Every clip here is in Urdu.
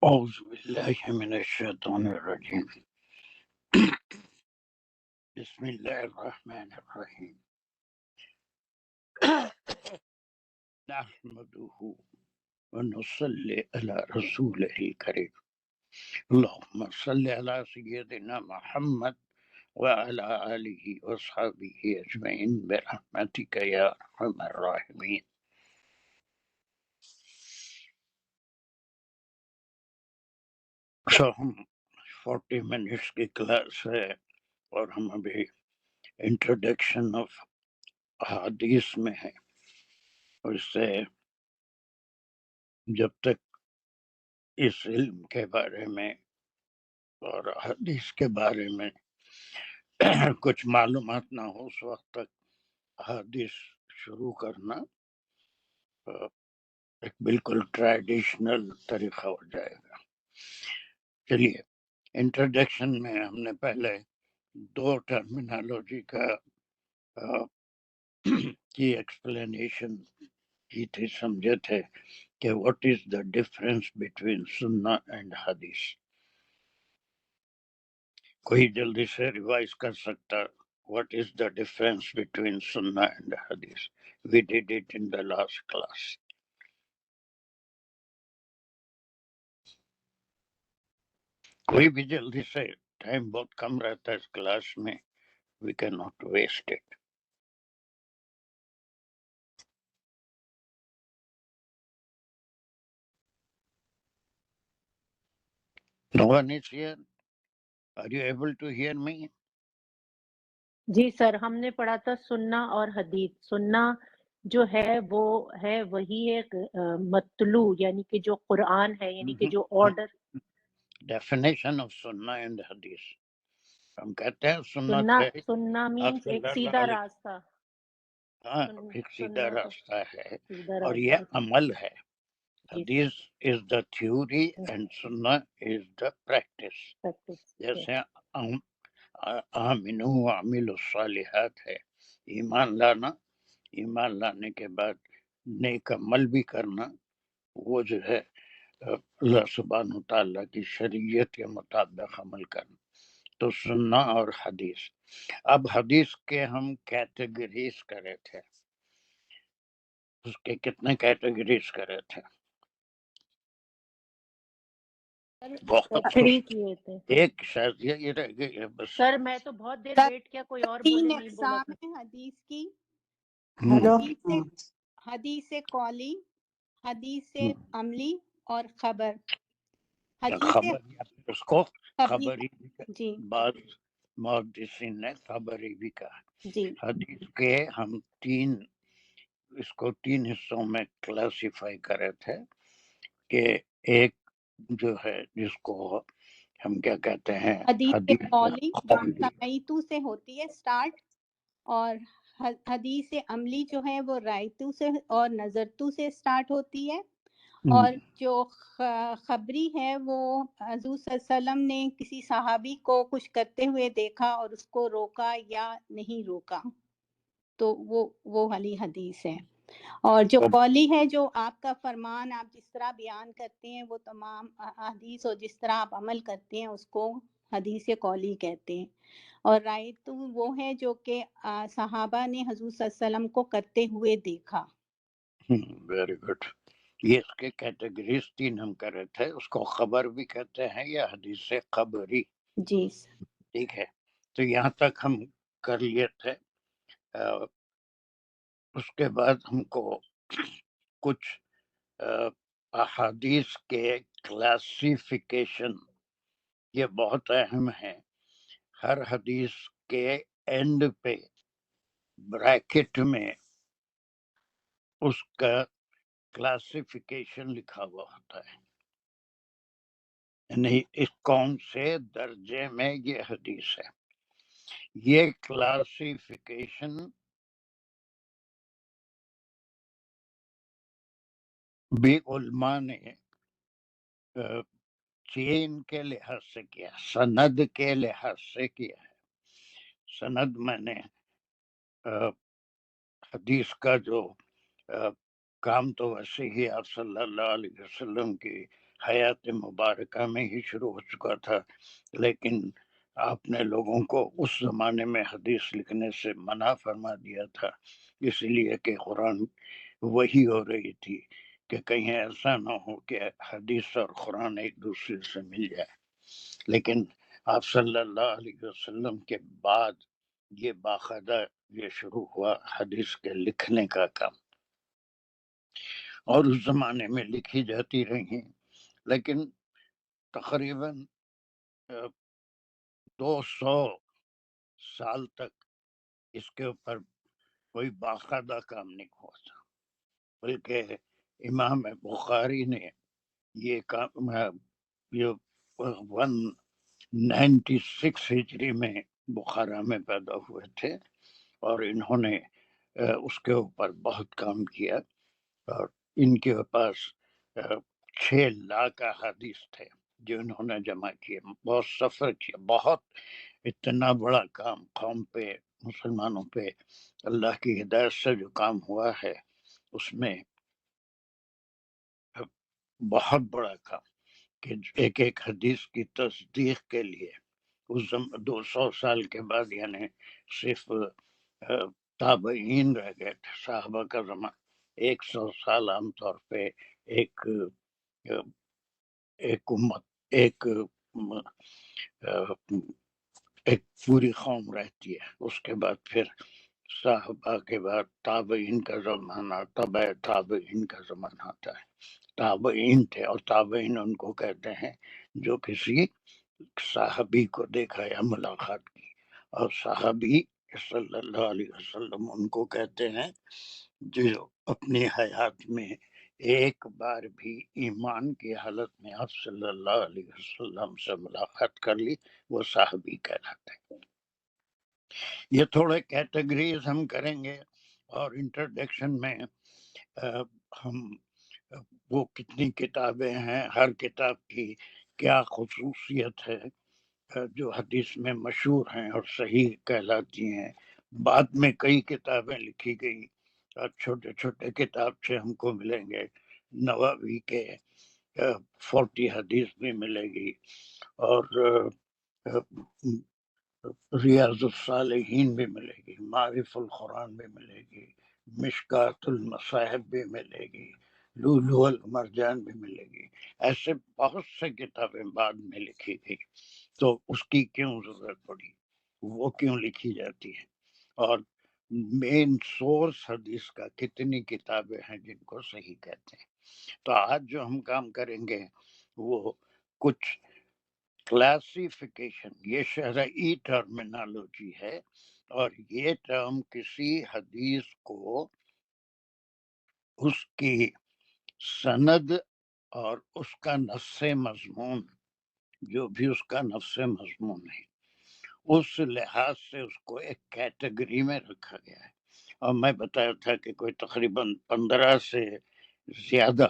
أعوذ بالله من الشيطان الرجيم. بسم الله الرحمن الرحيم. نحمده ونصلي على رسوله الكريم. اللهم صل على سيدنا محمد وعلى آله وصحبه أجمعين برحمتك يا أرحم الراحمين. ہم 40 منٹس کی کلاس ہے اور ہم ابھی انٹروڈکشن آف حدیث میں ہیں. اس سے جب تک اس علم کے بارے میں اور حدیث کے بارے میں کچھ معلومات نہ ہو اس وقت تک حدیث شروع کرنا ایک بالکل ٹریڈیشنل طریقہ ہو جائے گا. چلیے انٹروڈکشن میں ہم نے پہلے 2 ٹرمینالوجی کا کی ایکسپلینیشن کی تھی، سمجھے تھے کہ what is the difference between سنہ اینڈ حدیث. کوئی جلدی سے ریوائز کر سکتا what is the difference between Sunnah and Hadith? We did it in the last class. کوئی بھی جلدی سے، ٹائم بہت کم رہتا ہے اس کلاس میں. We cannot waste it. No one is here. Are you able to hear me? جی سر، ہم نے پڑھا تھا سننا اور حدیث. سننا جو ہے وہ ہے وہی ایک مطلوع، یعنی کہ جو قرآن ہے، یعنی کہ جو order. Definition of Sunnah and Hadith. ہم کہتے ہیں سنت ہے سننا مینس ایک سیدھا راستہ. ہاں ایک سیدھا راستہ ہے سیدھا اور راستہ. یہ عمل ہے. حدیث is the theory and Sunnah is the practice. جیسے آمنو وعملوا الصالحات ہے، ایمان لانا، ایمان لانے کے بعد نیک عمل بھی کرنا، وہ جو ہے اللہ سبحانہ تعالیٰ کی شریعت کے مطابق عمل کرنا. تو سننا اور حدیث. اب حدیث کے ہم کیٹیگریز کرے تھے، اس کے کتنے کیٹیگریز کرے تھے؟ ایک شاید یہ رہ گئی ہے بس. سر میں تو بہت دیر ویٹ کیا، کوئی اور بولے نہیں بولا. حدیث کی حدیث قولی، حدیث عملی اور خبر. خبر اس کو خبری جی بعض محدثین نے خبری بھی کہا. جی حدیث کے ہم 3 اس کو 3 حصوں میں کلاسیفائی کرے تھے کہ ایک جو ہے جس کو ہم کیا کہتے ہیں حدیث قولی جو سمعیتو سے ہوتی ہے سٹارٹ، اور حدیث عملی جو ہے وہ رائتو سے اور نظرتو سے سٹارٹ ہوتی ہے، اور جو خبری ہے وہ حضور صلی اللہ علیہ وسلم نے کسی صحابی کو کچھ کرتے ہوئے دیکھا اور اس کو روکا یا نہیں روکا، تو وہ والی حدیث ہے. اور جو قولی ہے، جو آپ کا فرمان آپ جس طرح بیان کرتے ہیں وہ تمام حدیث، اور جس طرح آپ عمل کرتے ہیں اس کو حدیث قولی کہتے ہیں. اور رائتو وہ ہے جو کہ صحابہ نے حضور صلی اللہ علیہ وسلم کو کرتے ہوئے دیکھا. Very good. یہ اس کے کیٹیگریز 3 ہم کرے تھے. اس کو خبر بھی کہتے ہیں یا حدیث خبری. جی ٹھیک ہے، تو یہاں تک ہم کر لیے تھے. اس کے بعد ہم کو کچھ احادیث کے کلاسیفیکیشن یہ بہت اہم ہے. ہر حدیث کے اینڈ پہ بریکٹ میں اس کا کلاسیفیکیشن لکھا ہوا ہوتا ہے، یعنی اس کون سے درجے میں یہ حدیث ہے. یہ کلاسیفیکیشن بھی علماء نے چین کے لحاظ سے کیا، سند کے لحاظ سے کیا ہے. سند میں نے حدیث کا جو کام تو ویسے ہی آپ صلی اللہ علیہ وسلم کی حیات مبارکہ میں ہی شروع ہو چکا تھا، لیکن آپ نے لوگوں کو اس زمانے میں حدیث لکھنے سے منع فرما دیا تھا، اس لیے کہ قرآن وہی ہو رہی تھی کہ کہیں ایسا نہ ہو کہ حدیث اور قرآن ایک دوسرے سے مل جائے۔ لیکن آپ صلی اللہ علیہ وسلم کے بعد یہ باقاعدہ یہ شروع ہوا حدیث کے لکھنے کا کام، اور اس زمانے میں لکھی جاتی رہی، لیکن تقریباً 200 سال تک اس کے اوپر کوئی باقاعدہ کام نہیں ہوا تھا، بلکہ امام بخاری نے یہ کام 196 ہجری میں بخارا میں پیدا ہوئے تھے، اور انہوں نے اس کے اوپر بہت کام کیا، اور ان کے پاس 6 لاکھ احادیث تھے جو انہوں نے جمع کیے، بہت سفر کیا، بہت اتنا بڑا کام قوم پہ، مسلمانوں پہ اللہ کی ہدایت سے جو کام ہوا ہے اس میں بہت بڑا کام، کہ ایک ایک حدیث کی تصدیق کے لیے اس 200 سال کے بعد، یعنی صرف تابعین رہ گئے تھے، صحابہ کا زمانہ 100 سال عام طور پہ ایک امت، ایک پوری قوم رہتی ہے، اس کے بعد پھر صحابہ کے بعد تابعین کا زمانہ، تبع تابعین کا زمانہ آتا ہے۔ تابعین تھے، اور تابعین ان کو کہتے ہیں جو کسی صحابی کو دیکھا یا ملاقات کی، اور صحابی صلی اللہ علیہ وسلم ان کو کہتے ہیں جو اپنی حیات میں ایک بار بھی ایمان کی حالت میں آپ صلی اللہ علیہ وسلم سے ملاقات کر لی، وہ صحابی کہلاتے ہیں۔ یہ تھوڑے کیٹیگریز ہم کریں گے، اور انٹروڈکشن میں ہم وہ کتنی کتابیں ہیں، ہر کتاب کی کیا خصوصیت ہے جو حدیث میں مشہور ہیں اور صحیح کہلاتی ہیں۔ بعد میں کئی کتابیں لکھی گئی، اور چھوٹے چھوٹے کتابچے ہم کو ملیں گے، نووی کے 40 حدیث بھی ملے گی، اور ریاض الصالحین بھی ملے گی، معارف القرآن بھی ملے گی، مشکات المصاحب بھی ملے گی، لؤلؤ المرجان بھی ملے گی۔ ایسے بہت سے کتابیں بعد میں لکھی گئی، تو اس کی کیوں ضرورت پڑی، وہ کیوں لکھی جاتی ہے، اور مین سورس حدیث کا کتنی کتابیں ہیں جن کو صحیح کہتے ہیں۔ تو آج جو ہم کام کریں گے وہ کچھ کلاسیفیکیشن، یہ شرعی ٹرمینالوجی ہے، اور یہ ٹرم کسی حدیث کو اس کی سند اور اس کا نفس مضمون، جو بھی اس کا نفس مضمون ہے، اس لحاظ سے اس کو ایک کیٹیگری میں رکھا گیا ہے۔ اور میں بتایا تھا کہ کوئی تقریباً 15 سے زیادہ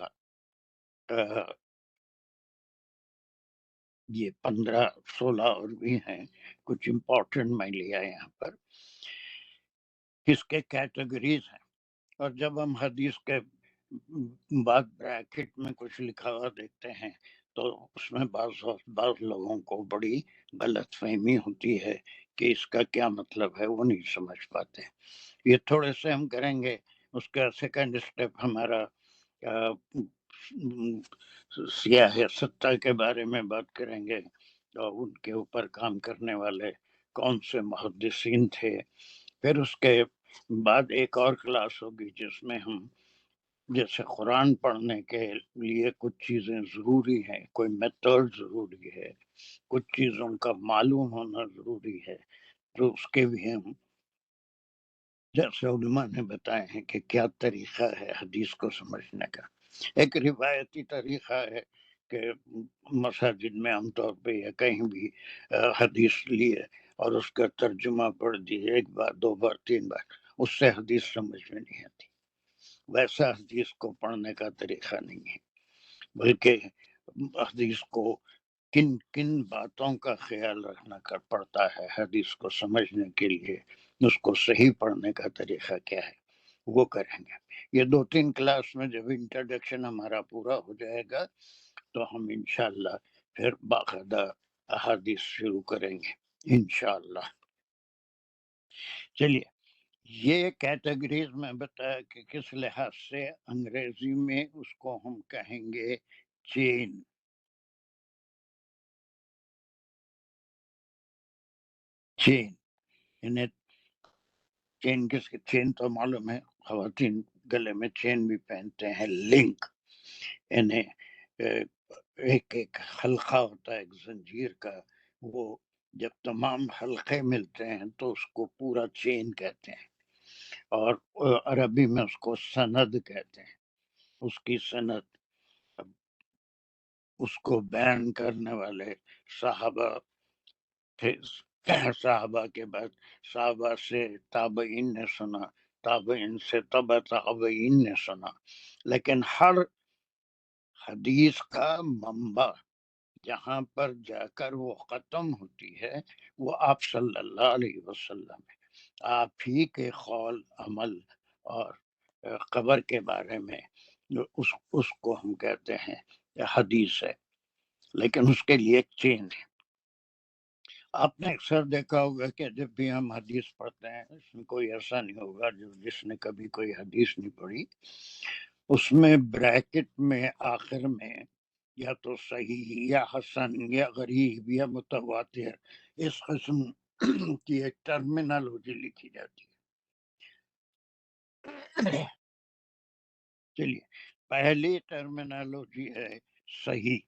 یہ 15-16 اور بھی ہیں، کچھ امپورٹنٹ میں لیا یہاں پر، اس کے کیٹیگریز ہیں۔ اور جب ہم حدیث کے بعد بریکٹ میں کچھ لکھا ہوا دیکھتے ہیں تو اس میں بعض لوگوں کو بڑی غلط فہمی ہوتی ہے کہ اس کا کیا مطلب ہے، وہ نہیں سمجھ پاتے۔ یہ تھوڑے سے ہم کریں گے۔ اس کا سیکنڈ اسٹیپ ہمارا سیاہ ستہ کے بارے میں بات کریں گے، اور ان کے اوپر کام کرنے والے کون سے محدثین تھے۔ پھر اس کے بعد ایک اور کلاس ہوگی جس میں ہم جیسے قرآن پڑھنے کے لیے کچھ چیزیں ضروری ہیں، کوئی میتھڈ ضروری ہے، کچھ چیزوں کا معلوم ہونا ضروری ہے، تو اس کے بھی ہم جیسے علماء نے بتائے ہیں کہ کیا طریقہ ہے حدیث کو سمجھنے کا۔ ایک روایتی طریقہ ہے کہ مساجد میں عام طور پہ یا کہیں بھی حدیث لیے اور اس کا ترجمہ پڑھ دیے، 1 بار 2 بار 3 بار، اس سے حدیث سمجھ میں نہیں آتی۔ ویسا حدیث کو پڑھنے کا طریقہ نہیں ہے، بلکہ حدیث کو کن کن باتوں کا خیال رکھنا پڑتا ہے حدیث کو سمجھنے کے لیے، اس کو صحیح پڑھنے کا طریقہ کیا ہے، وہ کریں گے۔ یہ 2-3 کلاس میں جب انٹروڈکشن ہمارا پورا ہو جائے گا تو ہم انشاءاللہ پھر باقاعدہ احادیث شروع کریں گے انشاءاللہ۔ چلیے، یہ کیٹیگریز میں بتایا کہ کس لحاظ سے انگریزی میں اس کو ہم کہیں گے چین۔ چین یعنی چین کس کی؟ چین تو معلوم ہے، خواتین گلے میں چین بھی پہنتے ہیں۔ لنک یعنی ایک ایک حلقہ ہوتا ہے ایک زنجیر کا، وہ جب تمام حلقے ملتے ہیں تو اس کو پورا چین کہتے ہیں، اور عربی میں اس کو سند کہتے ہیں۔ اس کی سند، اس کو بیان کرنے والے صحابہ تھے، صحابہ کے بعد صحابہ سے تابعین نے سنا، تابعین سے تبع تابعین نے سنا، لیکن ہر حدیث کا منبع جہاں پر جا کر وہ ختم ہوتی ہے وہ آپ صلی اللہ علیہ وسلم ہے۔ آپ ہی کے قول، عمل اور قبر کے بارے میں اس کو ہم کہتے ہیں حدیث ہے، لیکن اس کے لیے ایک چین ہے۔ آپ نے اکثر دیکھا ہوگا کہ جب بھی ہم حدیث پڑھتے ہیں، اس میں کوئی ایسا نہیں ہوگا جس نے کبھی کوئی حدیث نہیں پڑھی، اس میں بریکٹ میں آخر میں یا تو صحیح یا حسن یا غریب یا متواتر اس قسم کی ایک ٹرمینالوجی لکھی جاتی ہے۔ چلیے، پہلی ٹرمینالوجی ہے صحیح۔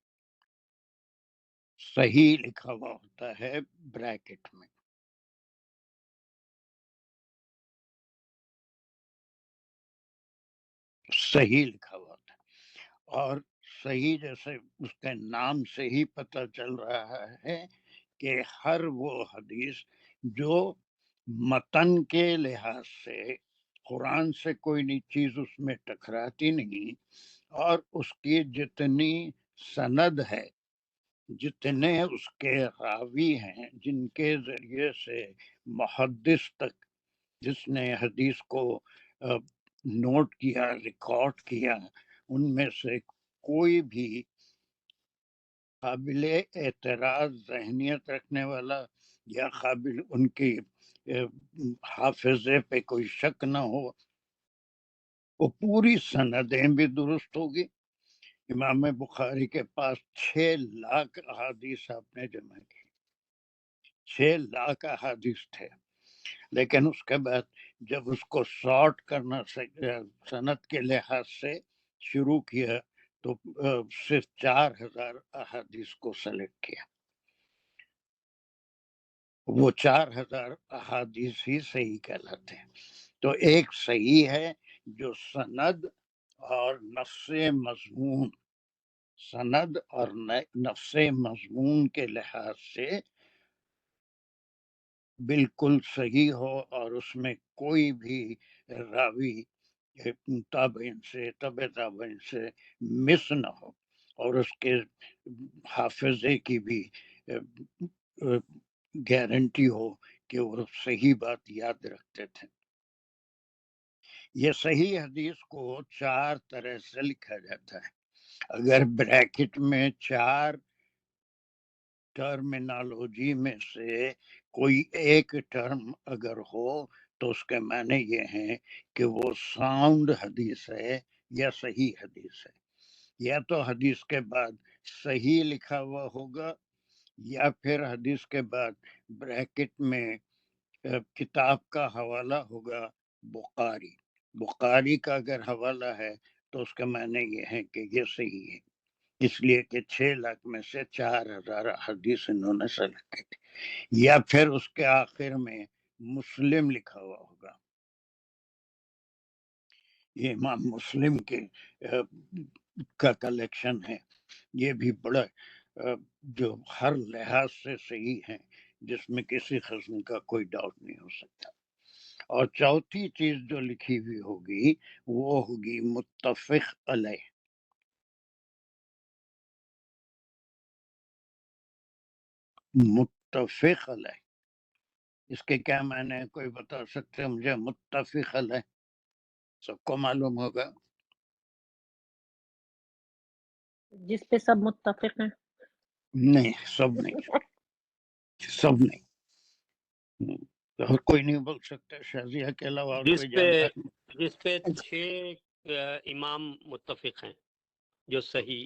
صحیح لکھا ہوا ہوتا ہے بریکٹ میں، صحیح لکھا ہوا ہوتا ہے، اور صحیح جیسے اس کے نام سے ہی پتہ چل رہا ہے کہ ہر وہ حدیث جو متن کے لحاظ سے قرآن سے کوئی نئی چیز اس میں ٹکراتی نہیں، اور اس کی جتنی سند ہے، جتنے اس کے راوی ہیں جن کے ذریعے سے محدث تک جس نے حدیث کو نوٹ کیا، ریکارڈ کیا، ان میں سے کوئی بھی قابل اعتراض ذہنیت رکھنے والا یا قابل ان کی حافظے پہ کوئی شک نہ ہو، وہ پوری سندیں بھی درست ہوگی۔ امام بخاری کے پاس 6 لاکھ احادیث آپ نے جمع کی، 6 لاکھ احادیث تھے، لیکن اس کے بعد جب اس کو سارٹ کرنا سند کے لحاظ سے شروع کیا تو صرف 4000 احادیث کو سلیکٹ کیا۔ وہ 4000 احادیث ہی صحیح کہلاتے ہیں۔ تو ایک صحیح ہے جو سند اور نفس مضمون، سند اور نفس مضمون کے لحاظ سے بالکل صحیح ہو، اور اس میں کوئی بھی راوی تابعین سے تبع تابعین سے مس نہ ہو، اور اس کے حافظے کی بھی گارنٹی ہو کہ وہ صحیح بات یاد رکھتے تھے۔ یہ صحیح حدیث کو 4 طرح سے لکھا جاتا ہے۔ اگر بریکٹ میں 4 ٹرمینالوجی میں سے کوئی ایک ٹرم اگر ہو تو اس کے معنی یہ ہیں کہ وہ ساؤنڈ حدیث ہے یا صحیح حدیث ہے۔ یا تو حدیث کے بعد صحیح لکھا ہوا ہوگا، یا پھر حدیث کے بعد بریکٹ میں کتاب کا حوالہ ہوگا بخاری۔ بخاری کا اگر حوالہ ہے تو اس کا معنی یہ ہے کہ یہ صحیح ہے، اس لیے کہ 6 لاکھ میں سے 4000 حدیث انہوں نے سلیکٹ کی تھی۔ یا پھر اس کے آخر میں مسلم لکھا ہوا ہوگا، یہ امام مسلم کے کا کلیکشن ہے، یہ بھی بڑا جو ہر لحاظ سے صحیح ہے، جس میں کسی قسم کا کوئی ڈاؤٹ نہیں ہو سکتا۔ اور چوتھی چیز جو لکھی ہوئی ہوگی وہ ہوگی متفق علیہ۔ متفق علیہ، اس کے کیا معنی ہے؟ کوئی بتا سکتے ہیں مجھے؟ متفق علیہ سب کو معلوم ہوگا۔ جس پہ سب متفق ہیں؟ نہیں، سب نہیں اور کوئی نہیں بول سکتا شازیہ کے علاوہ اور کوئی جانتا ہے؟ جس پہ 6 امام متفق ہیں جو صحیح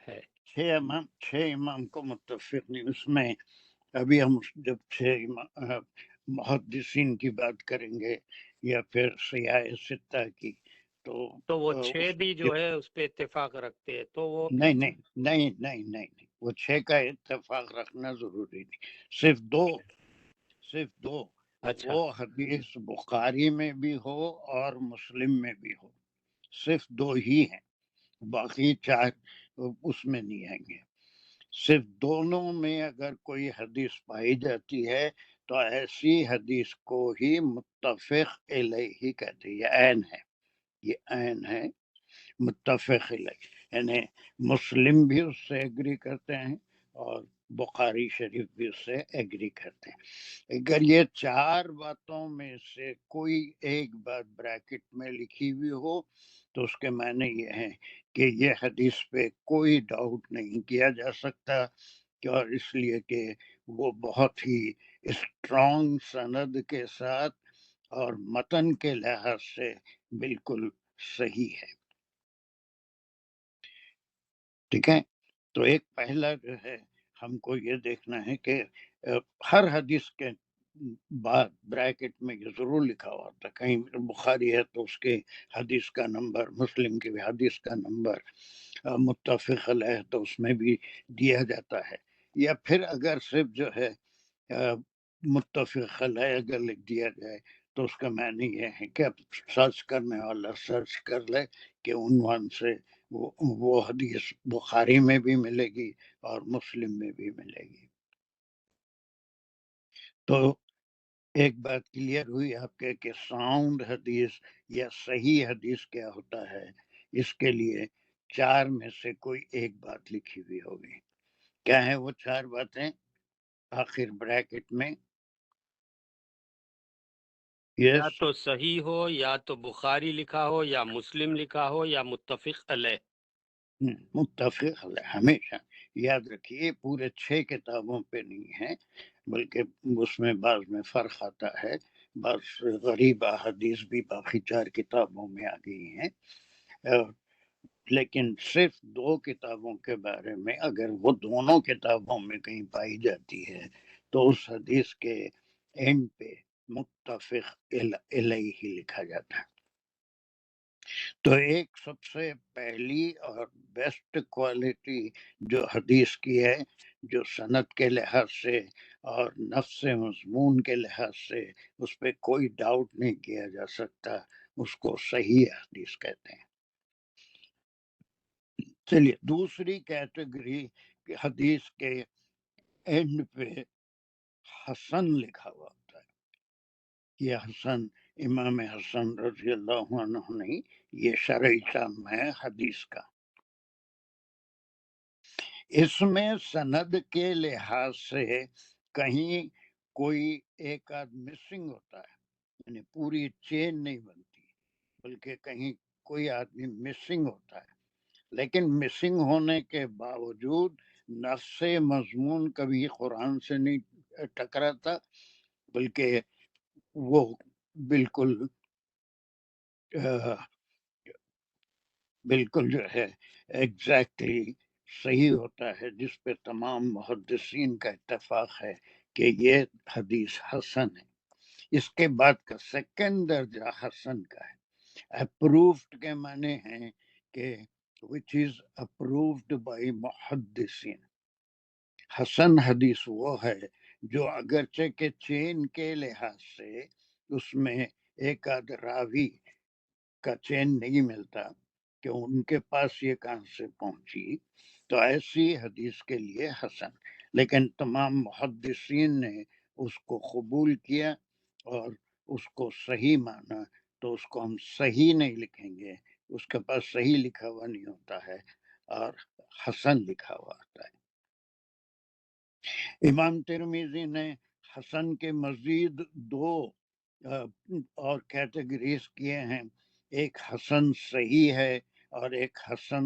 ہے. 6 امام کو متفق نہیں. اس میں ابھی ہم جب 6 محدثین کی بات کریں گے یا پھر سیاح ستہ کی تو وہ 6 بھی جو ہے اس پہ اتفاق رکھتے ہیں. تو وہ نہیں وہ 6 کا اتفاق رکھنا ضروری نہیں. صرف دو اچھا وہ حدیث بخاری میں بھی ہو اور مسلم میں بھی ہو. صرف 2 ہی ہیں، باقی 4 اس میں نہیں آئیں گے. صرف دونوں میں اگر کوئی حدیث پائی جاتی ہے تو ایسی حدیث کو ہی متفق علیہ کہتے ہیں. یہ عین ہے متفق علیہ، یعنی مسلم بھی اس سے ایگری کرتے ہیں اور بخاری شریف بھی اس سے ایگری کرتے ہیں. اگر یہ 4 باتوں میں سے کوئی ایک بات بریکٹ میں لکھی ہوئی ہو تو اس کے معنی یہ ہے کہ یہ حدیث پہ کوئی ڈاؤٹ نہیں کیا جا سکتا، اور اس لیے کہ وہ بہت ہی اسٹرانگ سند کے ساتھ اور متن کے لحاظ سے بالکل صحیح ہے. ٹھیک ہے، تو ایک پہلا جو ہے ہم کو یہ دیکھنا ہے کہ ہر حدیث کے بعد بریکٹ میں یہ ضرور لکھا ہوا تھا. کہیں بخاری ہے تو اس کے حدیث کا نمبر، مسلم کی بھی حدیث کا نمبر، متفق علیہ تو اس میں بھی دیا جاتا ہے. یا پھر اگر صرف جو ہے متفق علیہ اگر لکھ دیا جائے تو اس کا معنی یہ ہے کہ اب سرچ کرنے والا سرچ کر لے کہ عنوان سے وہ حدیث بخاری میں بھی ملے گی اور مسلم میں بھی ملے گی. تو ایک بات کلیئر ہوئی آپ کے کہ ساؤنڈ حدیث یا صحیح حدیث کیا ہوتا ہے. اس کے لیے 4 میں سے کوئی ایک بات لکھی ہوئی ہوگی. کیا ہے وہ 4 باتیں آخر بریکٹ میں؟ یا تو صحیح ہو، یا تو بخاری لکھا ہو، یا مسلم لکھا ہو، یا متفق علیہ. متفق علیہ. ہمیشہ یاد رکھیے پورے 6 کتابوں پہ نہیں ہے، بلکہ اس میں بعض میں فرق آتا ہے. بعض غریب احادیث بھی باقی 4 کتابوں میں آ گئی ہیں، لیکن صرف 2 کتابوں کے بارے میں اگر وہ دونوں کتابوں میں کہیں پائی جاتی ہے تو اس حدیث کے اینڈ پہ متفق علیہ لکھا جاتا ہے. تو ایک سب سے پہلی اور بیسٹ کوالٹی جو حدیث کی ہے، جو سند کے لحاظ سے اور نفس مضمون کے لحاظ سے اس پہ کوئی ڈاؤٹ نہیں کیا جا سکتا، اس کو صحیح حدیث کہتے ہیں. چلیے دوسری کیٹیگری حدیث کے اینڈ پہ حسن لکھا ہوا ہوتا ہے. یہ حسن امام حسن رضی اللہ عنہ نہیں، یہ شرعی ٹرم ہے حدیث کا. اس میں سند کے لحاظ سے کہیں کوئی ایک آدھ مسنگ ہوتا ہے، یعنی پوری چین نہیں بنتی، بلکہ کہیں کوئی آدمی مسنگ ہوتا ہے. لیکن مسنگ ہونے کے باوجود نفس مضمون کبھی قرآن سے نہیں ٹکراتا، بلکہ وہ بالکل جو ہے ایگزیکٹلی صحیح ہوتا ہے، جس پہ تمام محدثین کا اتفاق ہے کہ یہ حدیث حسن ہے. اس کے بعد کا سیکنڈ درجہ حسن کا ہے. اپرووڈ کے معنی ہیں کہ which is approved by محدثین. حسن حدیث وہ ہے جو اگرچہ کہ چین کے لحاظ سے اس میں ایک آدھ راوی کا چین نہیں ملتا کہ ان کے پاس یہ کہاں سے پہنچی، تو ایسی حدیث کے لیے حسن. لیکن تمام محدثین نے اس کو قبول کیا اور اس کو صحیح مانا، تو اس کو ہم صحیح نہیں لکھیں گے، اس کے پاس صحیح لکھا ہوا نہیں ہوتا ہے اور حسن لکھا ہوا ہوتا ہے. امام ترمذی نے حسن کے مزید 2 اور کیٹیگریز کیے ہیں. ایک حسن صحیح ہے اور ایک حسن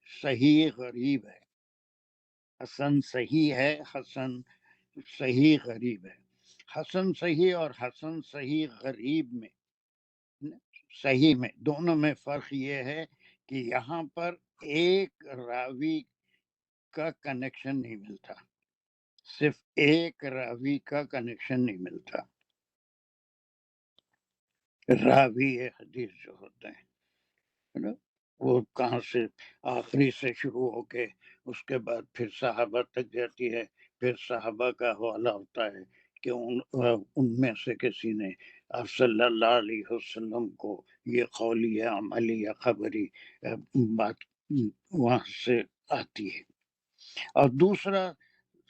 صحیح غریب ہے، حسن صحیح ہے، حسن صحیح غریب ہے۔ حسن صحیح اور حسن صحیح غریب میں، صحیح میں، دونوں میں فرق یہ ہے کہ یہاں پر ایک راوی کا کنیکشن نہیں ملتا، صرف ایک راوی کا کنیکشن نہیں ملتا۔ راوی حدیث جو ہوتے ہیں نا، وہ کہاں سے آخری سے شروع ہو کے اس کے بعد پھر صحابہ تک جاتی ہے، پھر صحابہ کا حوالہ ہوتا ہے کہ ان میں سے کسی نے آپ صلی اللہ علیہ وسلم کو یہ قولی یا عملی یا خبری بات وہاں سے آتی ہے۔ اور دوسرا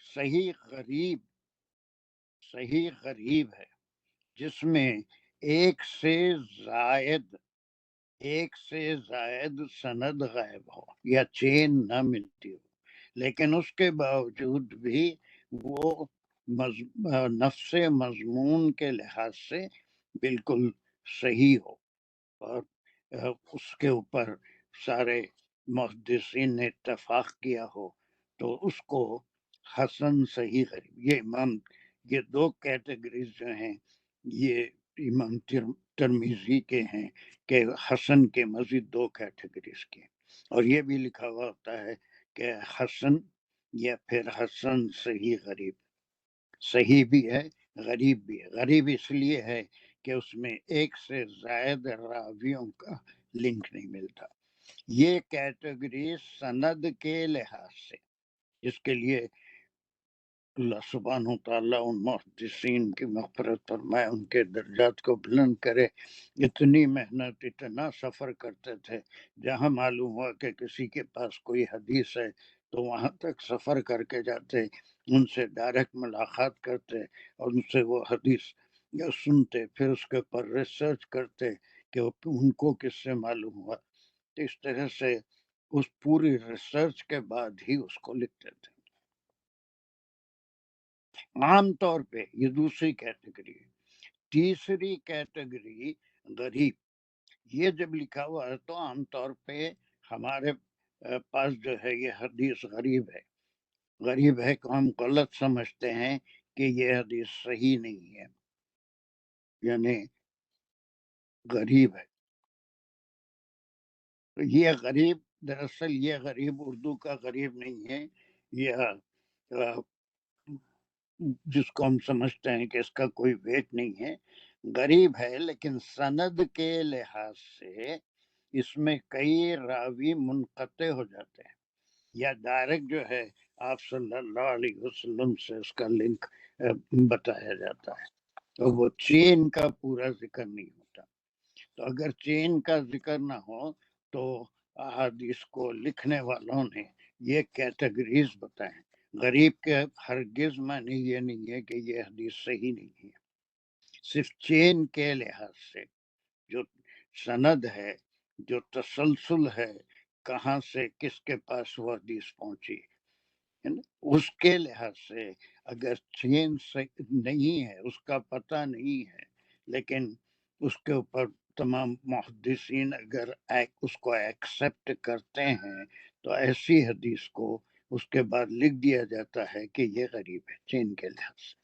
صحیح غریب، صحیح غریب ہے جس میں ایک سے زائد سند غائب ہو یا چین نہ ملتی ہو، لیکن اس کے باوجود بھی وہ نفس مضمون کے لحاظ سے بالکل صحیح ہو، اور اس کے اوپر سارے محدثین نے اتفاق کیا ہو، تو اس کو حسن صحیح غریب، یہ دو کیٹیگریز جو ہیں یہ امام ترمذی کے ہیں کہ حسن کے مزید دو کیٹیگریز کے، اور یہ بھی لکھا ہوا ہوتا ہے کہ حسن یا پھر حسن صحیح غریب، صحیح بھی ہے غریب بھی ہے۔ غریب اس لیے ہے کہ اس میں ایک سے زائد راویوں کا لنک نہیں ملتا۔ یہ کیٹیگری سند کے لحاظ سے، جس کے لیے اللہ سبحانہ تعالیٰ ان محدثین کی مغفرت فرمائے، ان کے درجات کو بلند کرے، اتنی محنت، اتنا سفر کرتے تھے، جہاں معلوم ہوا کہ کسی کے پاس کوئی حدیث ہے تو وہاں تک سفر کر کے جاتے، ان سے ڈائریکٹ ملاقات کرتے اور ان سے وہ حدیث سنتے، پھر اس کے اوپر ریسرچ کرتے کہ ان کو کس سے معلوم ہوا۔ تو اس طرح سے اس پوری ریسرچ کے بعد ہی اس کو لکھتے تھے۔ عام طور پہ یہ دوسری کیٹیگری ہے۔ تیسری کیٹیگری غریب، یہ جب لکھا ہوا ہے تو عام طور پہ ہمارے پاس جو ہے یہ حدیث غریب ہے، غریب ہے کہ ہم غلط سمجھتے ہیں کہ یہ حدیث صحیح نہیں ہے، یعنی غریب ہے۔ تو یہ غریب، دراصل یہ غریب اردو کا غریب نہیں ہے، یہ جس کو ہم سمجھتے ہیں کہ اس کا کوئی ویٹ نہیں ہے، غریب ہے، لیکن سند کے لحاظ سے اس میں کئی راوی منقطع ہو جاتے ہیں، یا ڈائریکٹ جو ہے آپ صلی اللہ علیہ وسلم سے اس کا لنک بتایا جاتا ہے، تو وہ چین کا پورا ذکر نہیں ہوتا۔ تو اگر چین کا ذکر نہ ہو تو احادیث کو لکھنے والوں نے یہ کیٹیگریز بتائیں۔ غریب کے ہرگز معنی یہ نہیں ہے کہ یہ حدیث صحیح نہیں ہے، صرف چین کے لحاظ سے، جو سند ہے، جو تسلسل ہے، کہاں سے کس کے پاس وہ حدیث پہنچی، اس کے لحاظ سے اگر چین نہیں ہے، اس کا پتہ نہیں ہے، لیکن اس کے اوپر تمام محدثین اگر اس کو ایکسپٹ کرتے ہیں تو ایسی حدیث کو اس کے بعد لکھ دیا جاتا ہے کہ یہ غریب ہے، چین کے لحاظ سے۔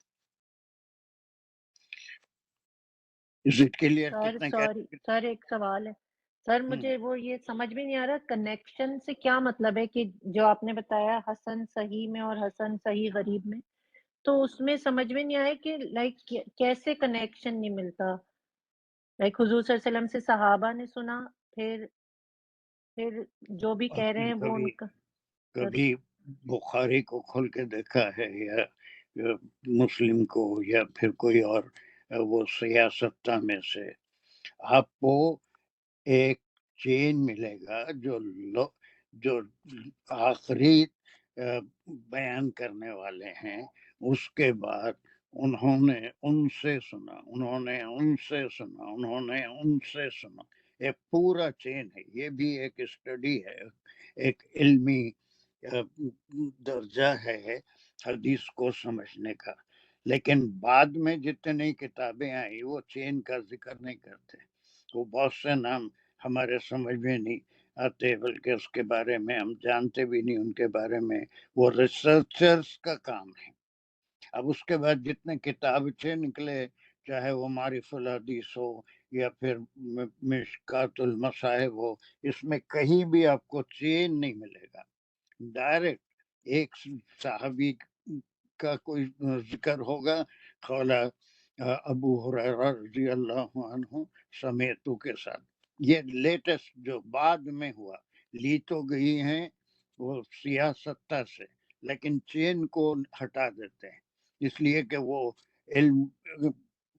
Is it clear؟ سر ایک سوال ہے سر، مجھے وہ یہ سمجھ میں نہیں آ رہا کنیکشن سے کیا مطلب ہے، کہ جو آپ نے بتایا حسن صحیح میں اور حسن صحیح غریب میں، تو اس میں سمجھ میں نہیں آیا کہ لائک کیسے کنیکشن نہیں ملتا، لائک حضور صلی اللہ علیہ وسلم سے صحابہ نے سنا، پھر جو بھی کہہ رہے ہیں وہ ان کا۔ کبھی بخاری کو کھول کے دیکھا ہے یا مسلم کو یا پھر کوئی اور وہ سیاستہ میں سے، آپ کو ایک چین ملے گا جو آخری بیان کرنے والے ہیں، اس کے بعد انہوں نے ان سے سنا، انہوں نے ان سے سنا، انہوں نے ان سے سنا، ایک پورا چین ہے۔ یہ بھی ایک اسٹڈی ہے، ایک علمی درجہ ہے حدیث کو سمجھنے کا، لیکن بعد میں جتنی کتابیں آئی وہ چین کا ذکر نہیں کرتے، وہ بہت سے نام ہمارے سمجھ میں نہیں آتے، بلکہ اس کے بارے میں ہم جانتے بھی نہیں ان کے بارے میں. وہ ریسرچرز کا کام ہے. اب اس کے بعد جتنے کتابچے نکلے، چاہے وہ معرف الحدیث ہو یا پھر مشکات المصاحب ہو، اس میں کہیں بھی آپ کو چین نہیں ملے گا. ڈائریکٹ ایک صحابی کا کوئی ذکر ہوگا، قال ابو ہریرہ رضی اللہ عنہ سمیتو کے ساتھ. یہ لیٹسٹ جو بعد میں ہوا، لی تو گئی ہیں وہ سیاستہ سے، لیکن چین کو ہٹا دیتے ہیں، اس لیے کہ وہ علم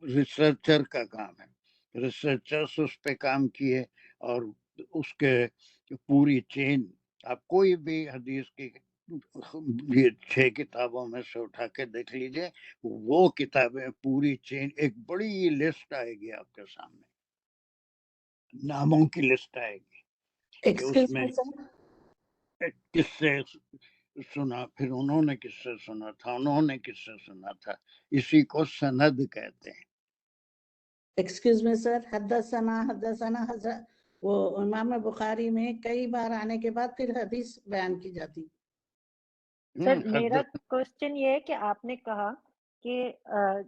ریسرچر کا کام ہے. ریسرچرس اس پہ کام کیے اور اس کے پوری چین. آپ کوئی بھی حدیث کی یہ 6 کتابوں میں سے اٹھا کے دیکھ لیجئے، وہ کتابیں پوری چین، ایک بڑی لسٹ آئے گی آپ کے سامنے، ناموں کی لسٹ آئے گی کہ اس ایکسکیوز میں می سر، کس سے سنا، پھر انہوں نے کس سے سنا تھا، انہوں نے کس سے سنا تھا. اسی کو سند کہتے ہیں. ایکسکیوز می سر، حدثنا حضرت وہ امام بخاری میں کئی بار آنے کے بعد پھر حدیث بیان کی جاتی. سر میرا کوشچن یہ ہے کہ آپ نے کہا کہ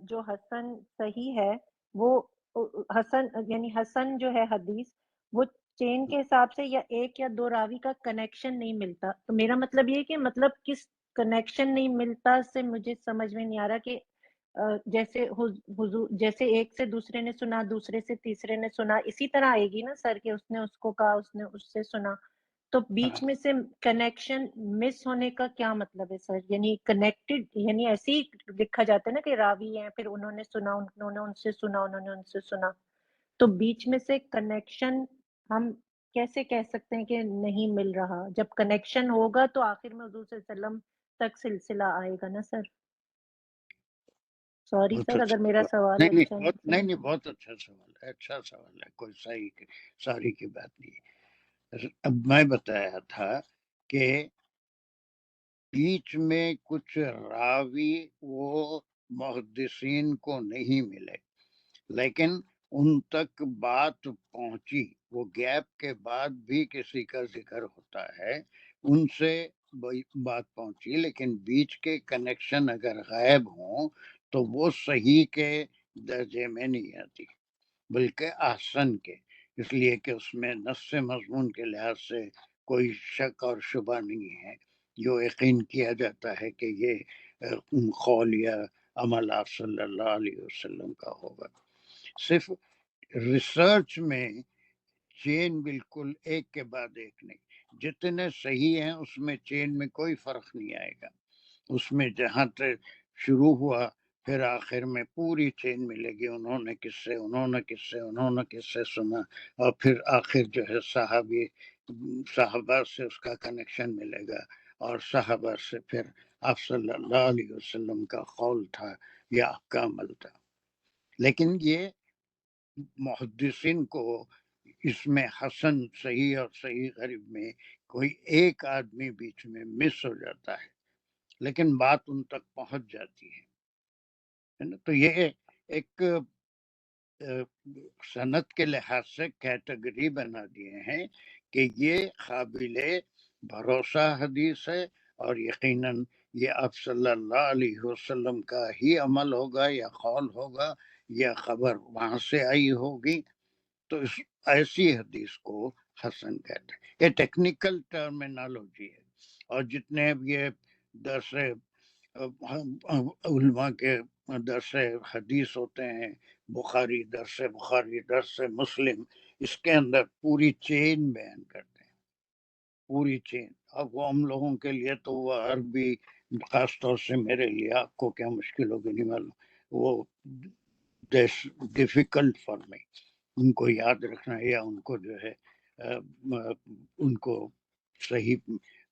جو حسن صحیح ہے وہ حسن یعنی حسن جو ہے حدیث وہ چین کے حساب سے یا ایک یا دو راوی کا کنیکشن نہیں ملتا. تو میرا مطلب یہ کہ مطلب کس کنیکشن نہیں ملتا سے مجھے سمجھ میں نہیں آ رہا کہ جیسے حضور جیسے ایک سے دوسرے نے سنا، دوسرے سے تیسرے نے سنا، اسی طرح آئے گی نا سر کہ اس نے اس کو کہا، اس نے اس سے سنا. تو بیچ میں سے کنیکشن مس ہونے کا کیا مطلب ہے سر؟ یعنی کنیکٹڈ، یعنی ایسے ہی لکھا جاتا ہے نا کہ راوی ہیں، پھر انہوں نے سنا، انہوں نے ان سے سنا، انہوں نے ان سے سنا. تو بیچ میں سے کنیکشن ہم کیسے کہہ سکتے ہیں کہ نہیں مل رہا؟ جب کنیکشن ہوگا تو آخر میں حضور صلی اللہ علیہ وسلم تک سلسلہ آئے گا نا سر. سوری سر اگر میرا سوال اچھا نہیں نہیں، بہت اچھا سوال ہے، اچھا سوال ہے، کوئی ساری کی بات نہیں ہے. اب میں بتایا تھا کہ بیچ میں کچھ راوی وہ محدثین کو نہیں ملے، لیکن ان تک بات پہنچی، وہ گیپ کے بعد بھی کسی کا ذکر ہوتا ہے، ان سے بات پہنچی، لیکن بیچ کے کنیکشن اگر غائب ہوں تو وہ صحیح کے درجے میں نہیں آتی، بلکہ احسن کے. اس لیے کہ اس میں نص مضمون کے لحاظ سے کوئی شک اور شبہ نہیں ہے، جو یقین کیا جاتا ہے کہ یہ قول یا عمل آپ صلی اللہ علیہ وسلم کا ہوگا. صرف ریسرچ میں چین بالکل ایک کے بعد ایک نہیں، جتنے صحیح ہیں اس میں چین میں کوئی فرق نہیں آئے گا. اس میں جہاں تک شروع ہوا پھر آخر میں پوری چین ملے گی، انہوں نے کس سے، انہوں نے کس سے، انہوں نے کس سے سنا، اور پھر آخر جو ہے صحابہ سے اس کا کنیکشن ملے گا، اور صحابہ سے پھر آپ صلی اللہ علیہ وسلم کا قول تھا یا آپ کا عمل تھا. لیکن یہ محدثین کو اس میں حسن صحیح اور صحیح غریب میں کوئی ایک آدمی بیچ میں مس ہو جاتا ہے، لیکن بات ان تک پہنچ جاتی ہے. تو یہ ایک سند کے لحاظ سے کیٹیگری بنا دیے ہیں کہ یہ قابل بھروسہ حدیث ہے، اور یقیناً یہ آپ صلی اللہ علیہ وسلم کا ہی عمل ہوگا یا قول ہوگا یا خبر وہاں سے آئی ہوگی. تو ایسی حدیث کو حسن کہتے ہیں. یہ ٹیکنیکل ٹرمینالوجی ہے، اور جتنے بھی یہ درس علماء کے درس حدیث ہوتے ہیں، بخاری درس مسلم، اس کے اندر پوری چین بیان کرتے ہیں، پوری چین. اب وہ ہم لوگوں کے لیے تو وہ عربی، خاص طور سے میرے لیے، آپ کو کیا مشکل ہوگی نہیں معلوم، وہ ڈیفیکلٹ فار می ان کو یاد رکھنا، یا ان کو جو ہے ان کو صحیح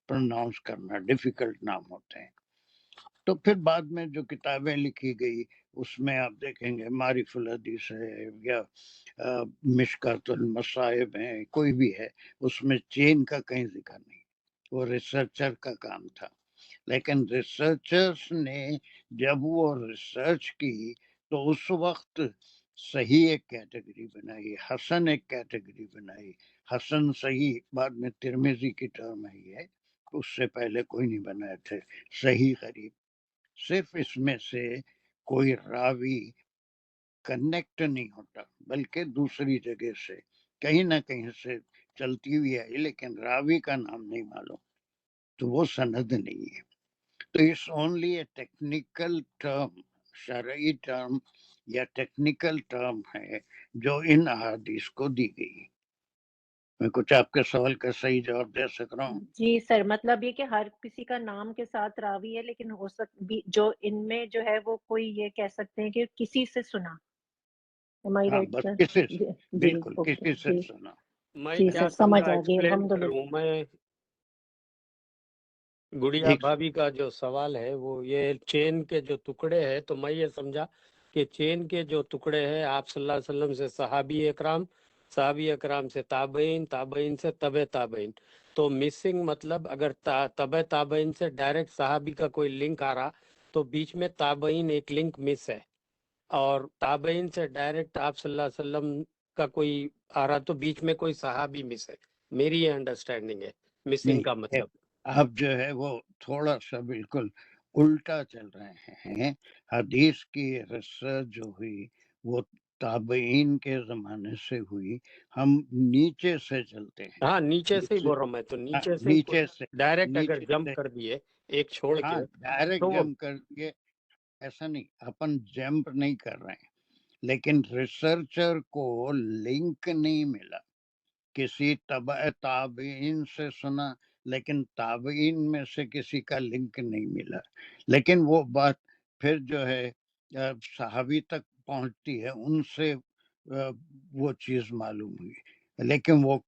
پروناؤنس کرنا ڈیفیکلٹ نام ہوتے ہیں. تو پھر بعد میں جو کتابیں لکھی گئی اس میں آپ دیکھیں گے معرف الحدیث ہے یا مشکات المصاحب ہے، کوئی بھی ہے، اس میں چین کا کہیں ذکر نہیں. وہ ریسرچر کا کام تھا. لیکن ریسرچرز نے جب وہ ریسرچ کی تو اس وقت صحیح ایک کیٹیگری بنائی، حسن ایک کیٹیگری بنائی، حسن صحیح بعد میں ترمذی کی ٹرم ہے، یہ اس سے پہلے کوئی نہیں بنائے تھے، صحیح غریب۔ صرف اس میں سے کوئی راوی کنیکٹ نہیں ہوتا، بلکہ دوسری جگہ سے کہیں نہ کہیں سے چلتی ہوئی ہے، لیکن راوی کا نام نہیں معلوم، تو وہ سند نہیں ہے۔ تو it's only a technical term, شرعی ٹرم یا ٹیکنیکل ٹرم ہے جو ان احادیث کو دی گئی۔ میں کچھ آپ کے سوال کا صحیح جواب دے سک رہا ہوں؟ جی سر، مطلب یہ کہ ہر کسی کا نام کے ساتھ راوی ہے، لیکن ہو جو ان میں جو ہے وہ کوئی یہ کہہ سکتے ہیں کہ کسی سے سنا۔ Am I ہاں right, بس sir؟ کسی سے، جی بالکل اوکے کسی سے جی سنا۔ میں جی کیا سر، سمجھ سمجھا آ گئی، ایکسپلین الحمدللہ۔ کروں میں؟ گڑیا ایک بھابھی کا جو سوال ہے وہ یہ چین کے جو ٹکڑے ہیں، تو میں یہ سمجھا کہ چین کے جو ٹکڑے ہیں آپ صلی اللہ علیہ وسلم سے صحابی اکرام، صحابی اکرام سے تابعین، تابعین سے تبع تابعین، تو مسنگ مطلب اگر تبع تابعین سے ڈائریکٹ صحابی کا کوئی لنک آ رہا تو بیچ میں تابعین ایک لنک مس ہے، اور تابعین سے ڈائریکٹ آپ صلی اللہ علیہ وسلم کا کوئی آ رہا تو بیچ میں کوئی صحابی مس ہے۔ میری یہ انڈرسٹینڈنگ ہے مسنگ کا نہیں، مطلب۔ آپ جو ہے وہ تھوڑا سا بالکل الٹا چل رہے ہیں۔ حدیث کی ریسرچ جو ہوئی وہ تابعین کے زمانے سے ہوئی، ہم نیچے سے چلتے ہیں، ہاں نیچے سے ہی بول رہا ہوں میں، تو نیچے سے نیچے سے، ڈائریکٹ اگر نیچے جمپ سے، کر دیے ایک چھوڑ ہاں کے ڈائریکٹ تو وہ جمپ کر کے، ایسا نہیں، اپن جمپ نہیں کر رہے ہیں، لیکن ریسرچر کو لنک نہیں ملا، کسی تبع تابعین سے سنا لیکن تابعین میں سے کسی کا لنک نہیں ملا، لیکن وہ بات پھر جو ہے صحابی تک پہنچتی ہے، ان سے وہ چیز معلوم ہوئی، لیکن وہ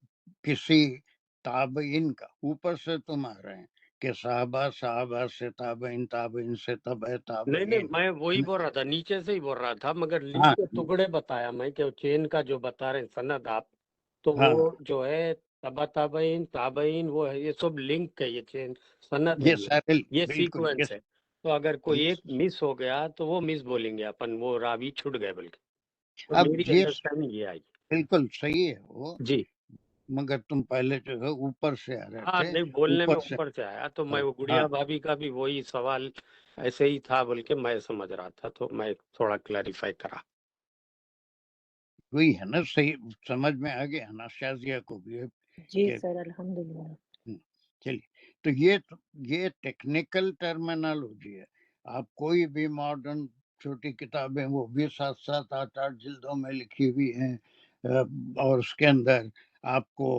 کسی تابعین کا، اوپر سے تم آ رہے ہیں کہ صحابہ سے تابعین، تابعین سے تبع نہیں تابعین۔ میں وہی بول رہا تھا، نیچے سے ہی بول رہا تھا، مگر لنک ہاں کے ٹکڑے بتایا میں کہ چین کا جو بتا رہے ہیں سند آپ، تو ہاں، وہ جو ہے تبع تابعین، تابعین وہ ہے، یہ سب لنک ہے، یہ چین سند ہے، یہ سارے یہ بالکل، سیکوینس ہے۔ تو اگر کوئی یہ ایک مس ہو گیا تو وہ مس بولیں گے اپن، وہ راوی چھٹ گئے بلکہ، تو اب میری یہ انڈرسٹینڈنگ یہ آئی۔ بالکل صحیح ہے وہ، جی مگر تم پہلے جو ہے اوپر سے آ رہے ہاں، تھے، نہیں بولنے میں اوپر سے، اوپر سے آیا تو میں وہ ہاں گڑیا بھابھی کا بھی وہی سوال ایسے ہی تھا بول کے میں سمجھ رہا تھا، تو میں تھوڑا کلیریفائی کرا۔ وہی ہے نا، صحیح سمجھ میں آ گیا نا شازیہ کو بھی جی کہ سر، الحمدللہ۔ چلیے، تو یہ ٹیکنیکل ٹرمینالوجی ہے۔ آپ کوئی بھی ماڈرن چھوٹی کتابیں، وہ بھی 7 8 جلدوں میں لکھی ہوئی ہیں، اور اس کے اندر آپ کو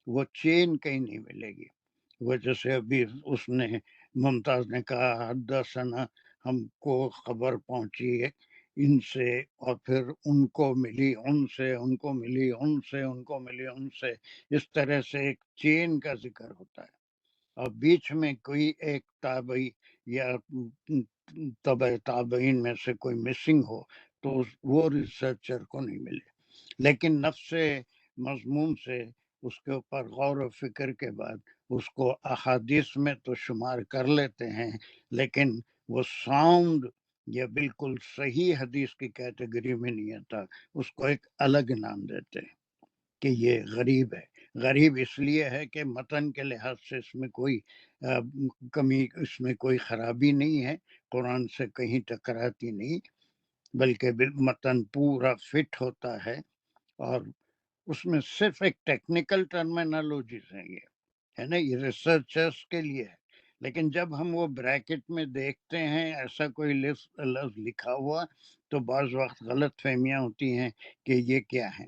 وہ چین کہیں نہیں ملے گی۔ وہ جیسے ابھی اس نے ممتاز نے کہا حدثنا، ہم کو خبر پہنچی ہے ان سے، اور پھر ان کو ملی ان سے، ان کو ملی ان سے، ان کو ملی ان سے، اس طرح سے ایک چین کا ذکر ہوتا ہے، اور بیچ میں کوئی ایک تابعی یا تبع تابعین میں سے کوئی مسنگ ہو تو وہ ریسرچر کو نہیں ملے، لیکن نفس مضمون سے اس کے اوپر غور و فکر کے بعد اس کو احادیث میں تو شمار کر لیتے ہیں، لیکن وہ ساؤنڈ یا بالکل صحیح حدیث کی کیٹیگری میں نہیں آتا، اس کو ایک الگ نام دیتے ہیں کہ یہ غریب ہے۔ غریب اس لیے ہے کہ متن کے لحاظ سے اس میں کوئی کمی، اس میں کوئی خرابی نہیں ہے، قرآن سے کہیں ٹکراتی نہیں، بلکہ متن پورا فٹ ہوتا ہے، اور اس میں صرف ایک ٹیکنیکل ٹرمینالوجیز ہیں، یہ ہے نا، یہ ریسرچرز کے لیے ہے، لیکن جب ہم وہ بریکٹ میں دیکھتے ہیں ایسا کوئی لفظ لکھا ہوا تو بعض وقت غلط فہمیاں ہوتی ہیں کہ یہ کیا ہے۔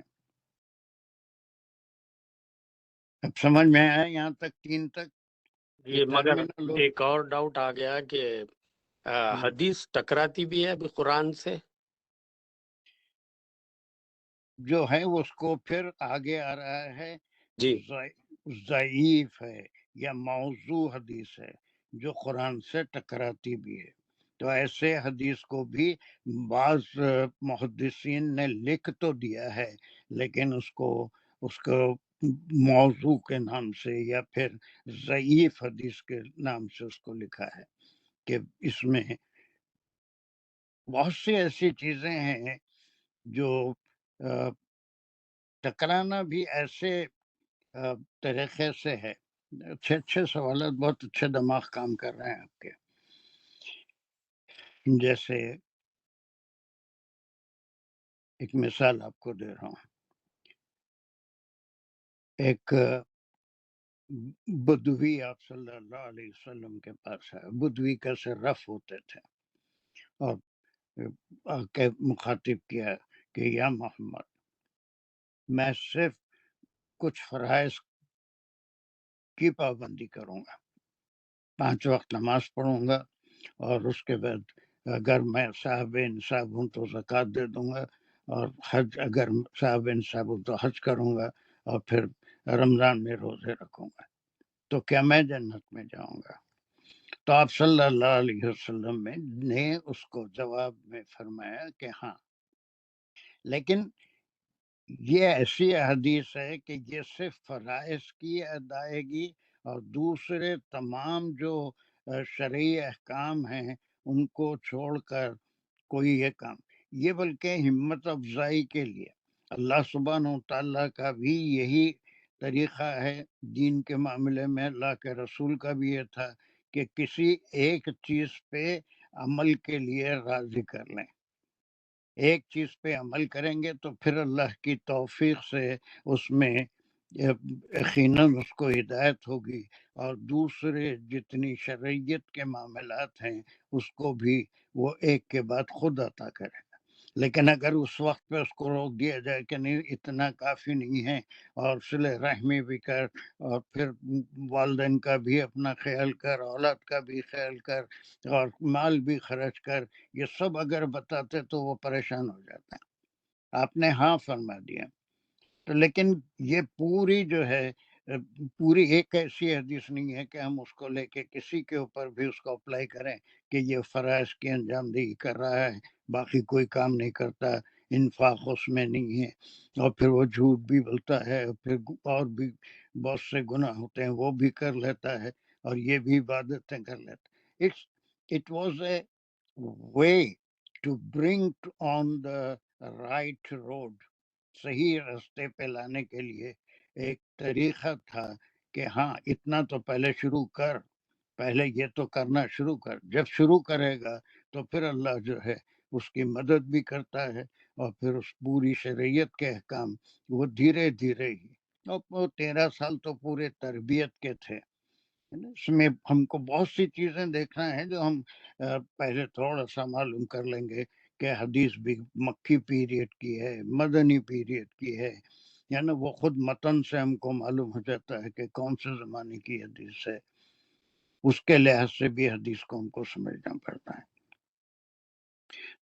اب سمجھ میں آیا یہاں تک، 3 تک، یہ یہ مگر ٹرمینالوجی ایک اور ڈاؤٹ آ گیا کہ حدیث ٹکراتی بھی ہے ابھی قرآن سے؟ جو ہے اس کو پھر آگے آ رہا ہے، جی ضعیف ہے یا موضوع حدیث ہے جو قرآن سے ٹکراتی بھی ہے، تو ایسے حدیث کو بھی بعض محدثین نے لکھ تو دیا ہے، لیکن اس کو موضوع کے نام سے یا پھر ضعیف حدیث کے نام سے اس کو لکھا ہے، کہ اس میں بہت سی ایسی چیزیں ہیں جو ٹکرانا بھی ایسے طریقے سے ہے. اچھے سوالات، بہت اچھے دماغ کام کر رہے ہیں آپ کے. جیسے ایک مثال آپ کو دے رہا ہوں. ایک بدوی آپ صلی اللہ علیہ وسلم کے پاس ہے. بدوی کیسے رف ہوتے تھے اور آ کے مخاطب کیا کہ یا محمد، میں صرف کچھ فرائض کی پابندی کروں گا. 5 وقت نماز پڑھوں گا، اور اس کے بعد اگر میں صاحب انصاب ہوں تو زکوٰۃ دے دوں گا، اور حج اگر صاحب انصاب ہوں تو حج کروں گا، اور پھر رمضان میں روزے رکھوں گا. تو کیا میں جنت میں جاؤں گا؟ تو آپ صلی اللہ علیہ وسلم نے اس کو جواب میں فرمایا کہ ہاں، لیکن یہ ایسی حدیث ہے کہ یہ صرف فرائض کی ادائیگی اور دوسرے تمام جو شرعی احکام ہیں ان کو چھوڑ کر کوئی یہ کام، یہ بلکہ ہمت افزائی کے لیے. اللہ سبحانہ و تعالیٰ کا بھی یہی طریقہ ہے دین کے معاملے میں. اللہ کے رسول کا بھی یہ تھا کہ کسی ایک چیز پہ عمل کے لیے راضی کر لیں. ایک چیز پہ عمل کریں گے تو پھر اللہ کی توفیق سے اس میں یقیناً اس کو ہدایت ہوگی، اور دوسرے جتنی شرعیت کے معاملات ہیں اس کو بھی وہ ایک کے بعد خود عطا کرے. لیکن اگر اس وقت پہ اس کو روک دیا جائے کہ نہیں اتنا کافی نہیں ہے، اور صلہ رحمی بھی کر، اور پھر والدین کا بھی اپنا خیال کر، اولاد کا بھی خیال کر، اور مال بھی خرچ کر، یہ سب اگر بتاتے تو وہ پریشان ہو جاتا ہے. آپ نے ہاں فرما دیا. تو لیکن یہ پوری جو ہے پوری ایک ایسی حدیث نہیں ہے کہ ہم اس کو لے کے کسی کے اوپر بھی اس کو اپلائی کریں کہ یہ فرائض کی انجام دہی کر رہا ہے، باقی کوئی کام نہیں کرتا، انفاق اس میں نہیں ہے، اور پھر وہ جھوٹ بھی بولتا ہے، اور پھر اور بھی بہت سے گناہ ہوتے ہیں وہ بھی کر لیتا ہے، اور یہ بھی عبادتیں کر لیتا ہے. It was a way to bring on the right road، صحیح راستے پہ لانے کے لیے ایک طریقہ تھا کہ ہاں اتنا تو پہلے شروع کر، پہلے یہ تو کرنا شروع کر. جب شروع کرے گا تو پھر اللہ جو ہے اس کی مدد بھی کرتا ہے، اور پھر اس پوری شریعت کے احکام وہ دھیرے دھیرے ہی. اور وہ 13 سال تو پورے تربیت کے تھے. اس میں ہم کو بہت سی چیزیں دیکھنا ہے جو ہم پہلے تھوڑا سا معلوم کر لیں گے کہ حدیث بھی مکی پیریڈ کی ہے، مدنی پیریڈ کی ہے، یعنی وہ خود متن سے ہم کو معلوم ہو جاتا ہے کہ کون سے زمانے کی حدیث ہے. اس کے لحاظ سے بھی حدیث کو ہم کو سمجھنا پڑتا ہے.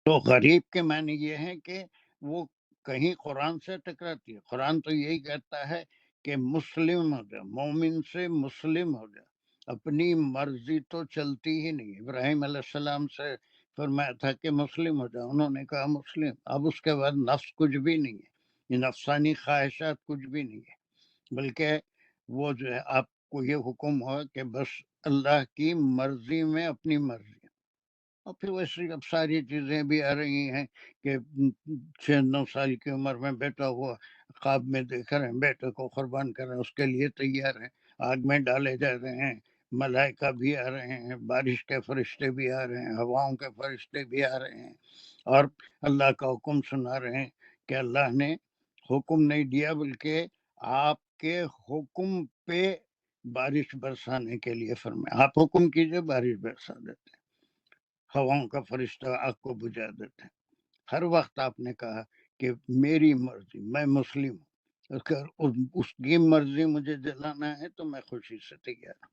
تو غریب کے معنی یہ ہے کہ وہ کہیں قرآن سے ٹکراتی ہے. قرآن تو یہی کہتا ہے کہ مسلم ہو جا، مومن سے مسلم ہو جا. اپنی مرضی تو چلتی ہی نہیں. ابراہیم علیہ السلام سے فرمایا تھا کہ مسلم ہو جا، انہوں نے کہا مسلم. اب اس کے بعد نفس کچھ بھی نہیں ہے، یہ نفسانی خواہشات کچھ بھی نہیں ہے، بلکہ وہ جو ہے آپ کو یہ حکم ہو کہ بس اللہ کی مرضی میں اپنی مرضی. اور پھر ویسے اب ساری چیزیں بھی آ رہی ہیں کہ 6-9 سال کی عمر میں بیٹا ہوا خواب میں دیکھ رہے ہیں بیٹے کو قربان کر رہے ہیں، اس کے لیے تیار ہیں، آگ میں ڈالے جا رہے ہیں، ملائکہ بھی آ رہے ہیں، بارش کے فرشتے بھی آ رہے ہیں، ہواؤں کے فرشتے بھی آ رہے ہیں، اور اللہ کا حکم سنا رہے ہیں کہ اللہ نے حکم نہیں دیا بلکہ آپ کے حکم پہ بارش برسانے کے لیے فرمایا. آپ حکم کیجئے بارش برسا دیتے ہیں، ہواؤں کا فرشتہ آگ کو بجھا دیتے ہیں. ہر وقت آپ نے کہا کہ میری مرضی، میں مسلم ہوں، اگر اس کی مرضی مجھے جلانا ہے تو میں خوشی سے تیار ہوں.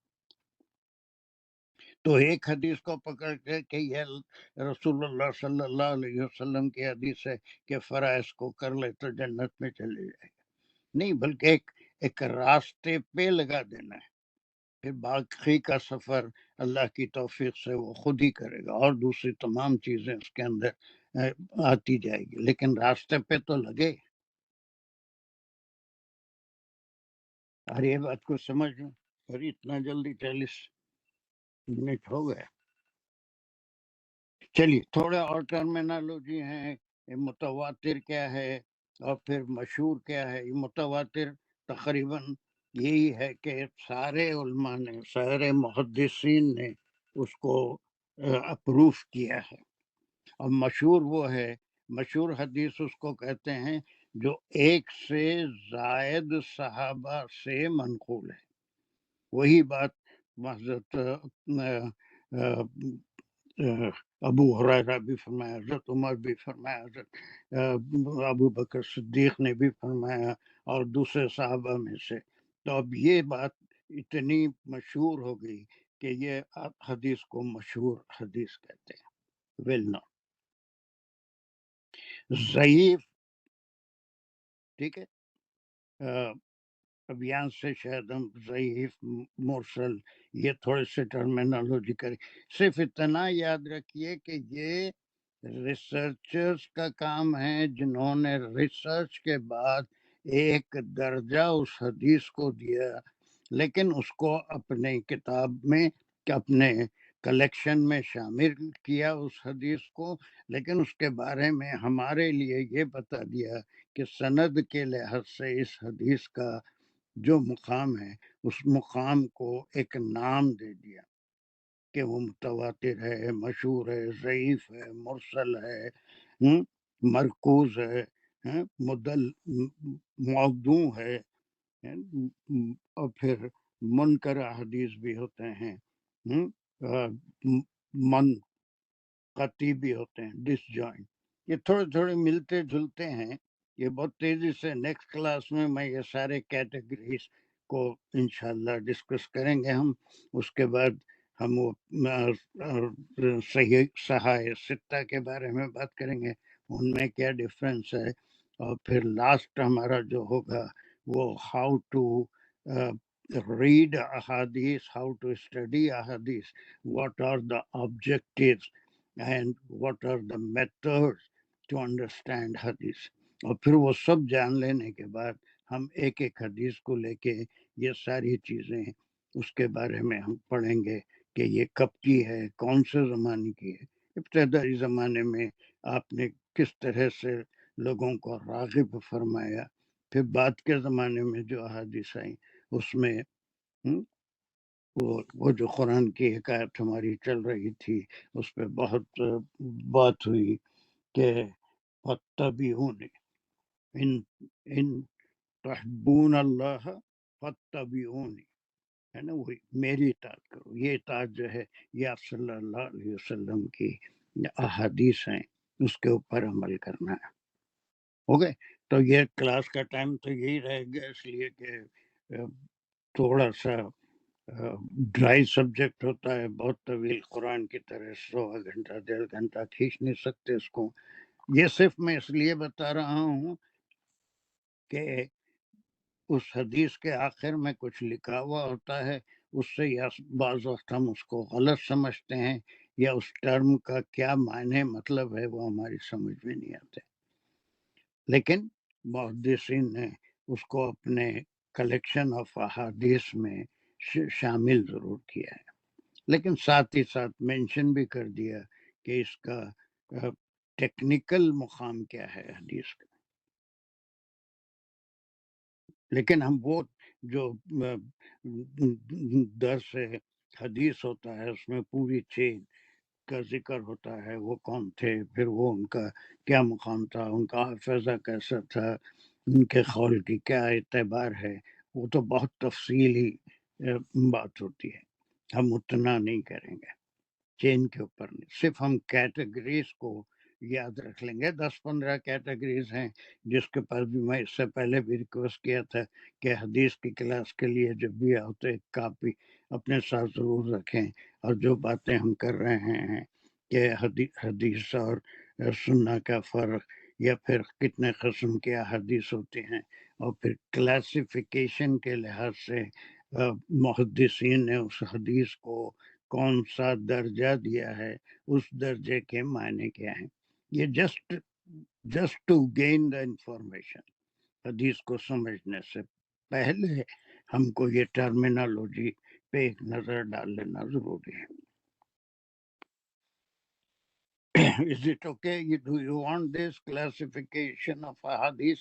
تو ایک حدیث کو پکڑ کے کہ یہ رسول اللہ صلی اللہ علیہ وسلم کی حدیث ہے کہ فرائض کو کر لے تو جنت میں چلے جائے گا، نہیں، بلکہ ایک راستے پہ لگا دینا ہے. پھر باقی کا سفر اللہ کی توفیق سے وہ خود ہی کرے گا، اور دوسری تمام چیزیں اس کے اندر آتی جائے گی، لیکن راستے پہ تو لگے. اور یہ بات کو سمجھ لوں. اور اتنا جلدی 40 منٹ ہو گئے. چلیے تھوڑے اور ٹرمینالوجی ہیں متواتر کیا ہے اور پھر مشہور کیا ہے. متواتر تقریباً یہی ہے کہ سارے علماء نے، سارے محدثین نے اس کو اپروف کیا ہے. اور مشہور وہ ہے، مشہور حدیث اس کو کہتے ہیں جو ایک سے زائد صحابہ سے منقول ہے. وہی بات حضرت ابو ہریرہ بھی فرمایا، حضرت عمر بھی فرمایا، حضرت ابو بکر صدیق نے بھی فرمایا اور دوسرے صحابہ میں سے. تو اب یہ بات اتنی مشہور ہو گئی کہ یہ حدیث کو مشہور حدیث کہتے ہیں. ویل نو ضعیف، ٹھیک ہے. اب یہاں سے شاید ہم ضعیف، مرسل، یہ تھوڑے سے ٹرمینالوجی کریں. صرف اتنا یاد رکھیے کہ یہ ریسرچرز کا کام ہے جنہوں نے ریسرچ کے بعد ایک درجہ اس حدیث کو دیا، لیکن اس کو اپنے کتاب میں، اپنے کلیکشن میں شامل کیا اس حدیث کو، لیکن اس کے بارے میں ہمارے لیے یہ بتا دیا کہ سند کے لحاظ سے اس حدیث کا جو مقام ہے، اس مقام کو ایک نام دے دیا کہ وہ متواتر ہے، مشہور ہے، ضعیف ہے، مرسل ہے، مرکوز ہے، موضوع ہے، اور پھر منکر حدیث بھی ہوتے ہیں، منقطع بھی ہوتے ہیں، ڈس جوائنٹ. یہ تھوڑے تھوڑے ملتے جلتے ہیں. یہ بہت تیزی سے نیکسٹ کلاس میں یہ سارے کیٹیگریز کو انشاءاللہ ڈسکس کریں گے ہم. اس کے بعد ہم وہ صحیح صحائح ستہ کے بارے میں بات کریں گے، ان میں کیا ڈفرینس ہے. اور پھر لاسٹ ہمارا جو ہوگا وہ how to read ahadith, how to study ahadith, what are the objectives and what are the methods to understand hadith. اور پھر وہ سب جان لینے کے بعد ہم ایک ایک حدیث کو لے کے یہ ساری چیزیں اس کے بارے میں ہم پڑھیں گے کہ یہ کب کی ہے، کون سے زمانے کی ہے. ابتدائی زمانے میں آپ نے کس طرح سے لوگوں کو راغب فرمایا، پھر بعد کے زمانے میں جو احادیث آئیں اس میں وہ جو قرآن کی حکایت ہماری چل رہی تھی اس پہ بہت بات ہوئی کہ فَاتَّبِعُونِ ان تحبون اللہ فَاتَّبِعُونِ، ہے نا، وہی میری اطاعت کرو. یہ اطاعت جو ہے یہ آپ صلی اللہ علیہ وسلم کی احادیث ہیں، اس کے اوپر عمل کرنا ہے. ہو گئے. تو یہ کلاس کا ٹائم تو یہی رہے گا، اس لیے کہ تھوڑا سا ڈرائی سبجیکٹ ہوتا ہے، بہت طویل، قرآن کی طرح 100 گھنٹہ 1.5 گھنٹہ کھینچ نہیں سکتے اس کو. یہ صرف میں اس لیے بتا رہا ہوں کہ اس حدیث کے آخر میں کچھ لکھا ہوا ہوتا ہے، اس سے یا بعض وقت ہم اس کو غلط سمجھتے ہیں، یا اس ٹرم کا کیا معنی مطلب ہے وہ ہماری سمجھ میں نہیں آتے. لیکن محدثین نے اس کو اپنے کلیکشن آف احادیث میں شامل ضرور کیا ہے، لیکن ساتھ ہی ساتھ مینشن بھی کر دیا کہ اس کا ٹیکنیکل مقام کیا ہے حدیث کا. لیکن ہم وہ جو درس حدیث ہوتا ہے اس میں پوری چین کا ذکر ہوتا ہے، وہ کون تھے، پھر وہ ان کا کیا مقام تھا، ان کا حافظہ کیسا تھا، ان کے قول کی کیا اعتبار ہے، وہ تو بہت تفصیلی بات ہوتی ہے. ہم اتنا نہیں کریں گے، چین کے اوپر نہیں، صرف ہم کیٹیگریز کو یاد رکھ لیں گے. 10-15 کیٹیگریز ہیں جس کے پاس بھی میں اس سے پہلے بھی ریکویسٹ کیا تھا کہ حدیث کی کلاس کے لیے جب بھی آؤ تو ایک کاپی اپنے ساتھ ضرور رکھیں. اور جو باتیں ہم کر رہے ہیں کہ حدیث اور سنہ کا فرق، یا پھر کتنے قسم کے حدیث ہوتے ہیں، اور پھر کلاسیفیکیشن کے لحاظ سے محدثین نے اس حدیث کو کون سا درجہ دیا ہے، اس درجے کے معنی کیا ہیں. یہ just to gain the information. حدیث کو سمجھنے سے پہلے ہم کو یہ ٹرمینالوجی پہ ایک نظر ڈال لینا ضروری ہے. Is it okay? Do you want this classification of hadith?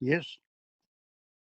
Yes.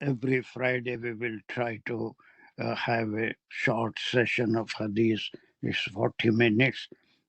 every Friday we will try to have a short session of hadith. It's 40 minutes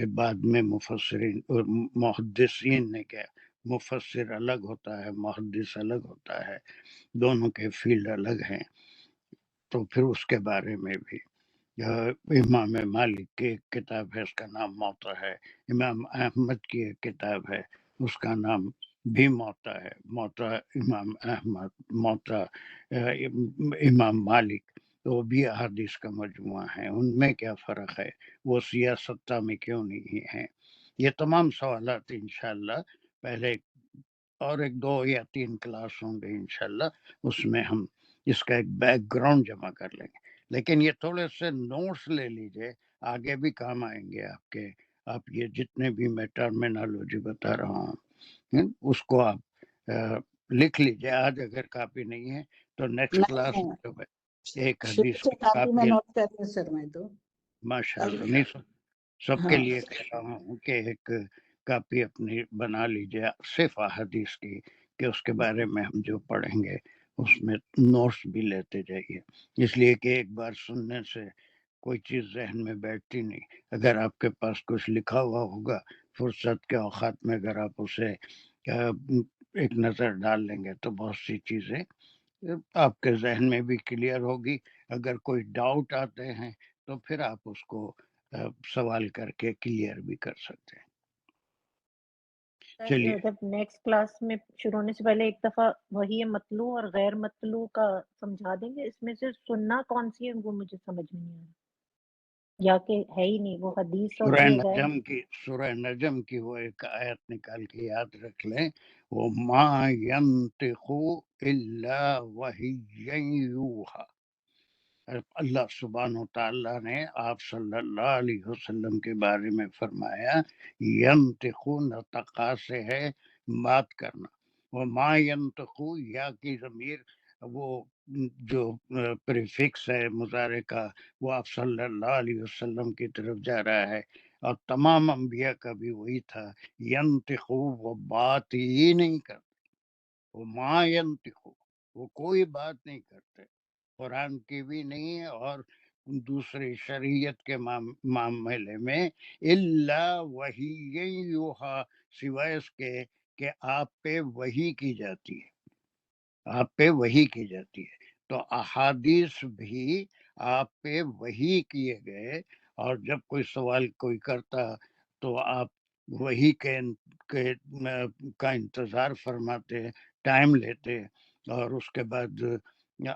کہ بعد میں مفسرین محدثین نے کیا، مفسر الگ ہوتا ہے، محدث الگ ہوتا ہے، دونوں کے فیلڈ الگ ہیں. تو پھر اس کے بارے میں بھی امام مالک کی ایک کتاب ہے، اس کا نام موطا ہے. امام احمد کی ایک کتاب ہے، اس کا نام بھی موطا ہے. موطا امام احمد، موطا امام مالک، وہ بھی احادیث کا مجموعہ ہے. ان میں کیا فرق ہے، وہ سیاستہ میں کیوں نہیں ہے؟ یہ تمام سوالات انشاءاللہ پہلے اور 2 یا 3 کلاس ہوں گے انشاءاللہ، اس میں ہم اس کا ایک بیک گراؤنڈ جمع کر لیں گے. لیکن یہ تھوڑے سے نوٹس لے لیجئے، آگے بھی کام آئیں گے آپ کے. آپ یہ جتنے بھی میں ٹرمینالوجی بتا رہا ہوں اس کو آپ لکھ لیجئے. آج اگر کاپی نہیں ہے تو نیکسٹ کلاس نہیں میں جو ہے ایک شروع حدیث سے کی کافی میں کاپی. نوٹ کر رہی ہوں سر میں تو. ماشاء اللہ، نہیں سب کے ہاں لیے کہہ رہا ہوں کہ ایک کاپی اپنی بنا لیجیے صرف احادیث کی، کہ اس کے بارے میں ہم جو پڑھیں گے اس میں نوٹس بھی لیتے جائیے. اس لیے کہ ایک بار سننے سے کوئی چیز ذہن میں بیٹھتی نہیں. اگر آپ کے پاس کچھ لکھا ہوا ہوگا، فرصت کے اوقات میں اگر آپ اسے ایک نظر ڈال لیں گے تو بہت سی چیزیں آپ کے ذہن میں بھی کلیئر ہوگی. اگر کوئی ڈاؤٹ آتے ہیں تو پھر آپ اس کو سوال کر کے کلیئر بھی کر سکتے ہیں. چلیے جب نیکسٹ کلاس میں شروع ہونے سے پہلے ایک دفعہ وہی مطلوع اور غیر مطلوع کا سمجھا دیں گے. اس میں سے سننا کون سی ہے وہ مجھے سمجھ میں نہیں آ رہا، یا کہ ہے ہی نہیں، وہ حدیث اور یہ غیر. سورہ نجم کی وہ ایک آیت نکال کے یاد رکھ لیں، وہ ما ینطق الا وحی یوحی. اللہ سبحانہ و تعالیٰ نے آپ صلی اللہ علیہ وسلم کے بارے میں فرمایا ینطق، نطقہ سے ہے بات کرنا. وہ ما ینطق، یا کی ضمیر وہ جو پریفکس ہے مضارع کا، وہ آپ صلی اللہ علیہ وسلم کی طرف جا رہا ہے. اور تمام انبیاء کا بھی وہی تھا، ینطق، وہ بات ہی نہیں کرتے. وہ ما ینطق، وہ کوئی بات نہیں کرتے، قرآن کی بھی نہیں اور دوسری شریعت کے معاملے میں. الا وحی یوحی، سوائے اس کے کہ آپ پہ وحی کی جاتی ہے، آپ پہ وحی کی جاتی ہے. تو احادیث بھی آپ پہ وحی کیے گئے. اور جب کوئی سوال کوئی کرتا تو آپ وحی کا انتظار فرماتے، ٹائم لیتے، اور اس کے بعد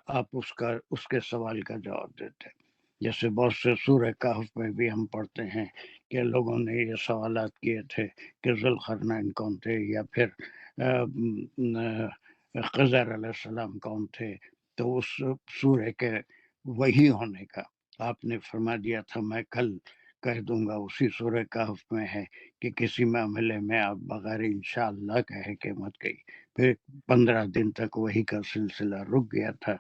آپ اس کے سوال کا جواب دیتے. جیسے بہت سے سورہ کہف میں بھی ہم پڑھتے ہیں کہ لوگوں نے یہ سوالات کیے تھے کہ ذوالقرنین کون تھے، یا پھر خضر علیہ السلام کون تھے. تو اس سورہ کے وحی ہونے کا آپ نے فرما دیا تھا، میں کل کہہ دوں گا. اسی سورہ کہف میں ہے کہ کسی معاملے میں آپ بغیر انشاءاللہ کہے کہ مت گئی. پھر 15 دن تک وہی کا سلسلہ رک گیا تھا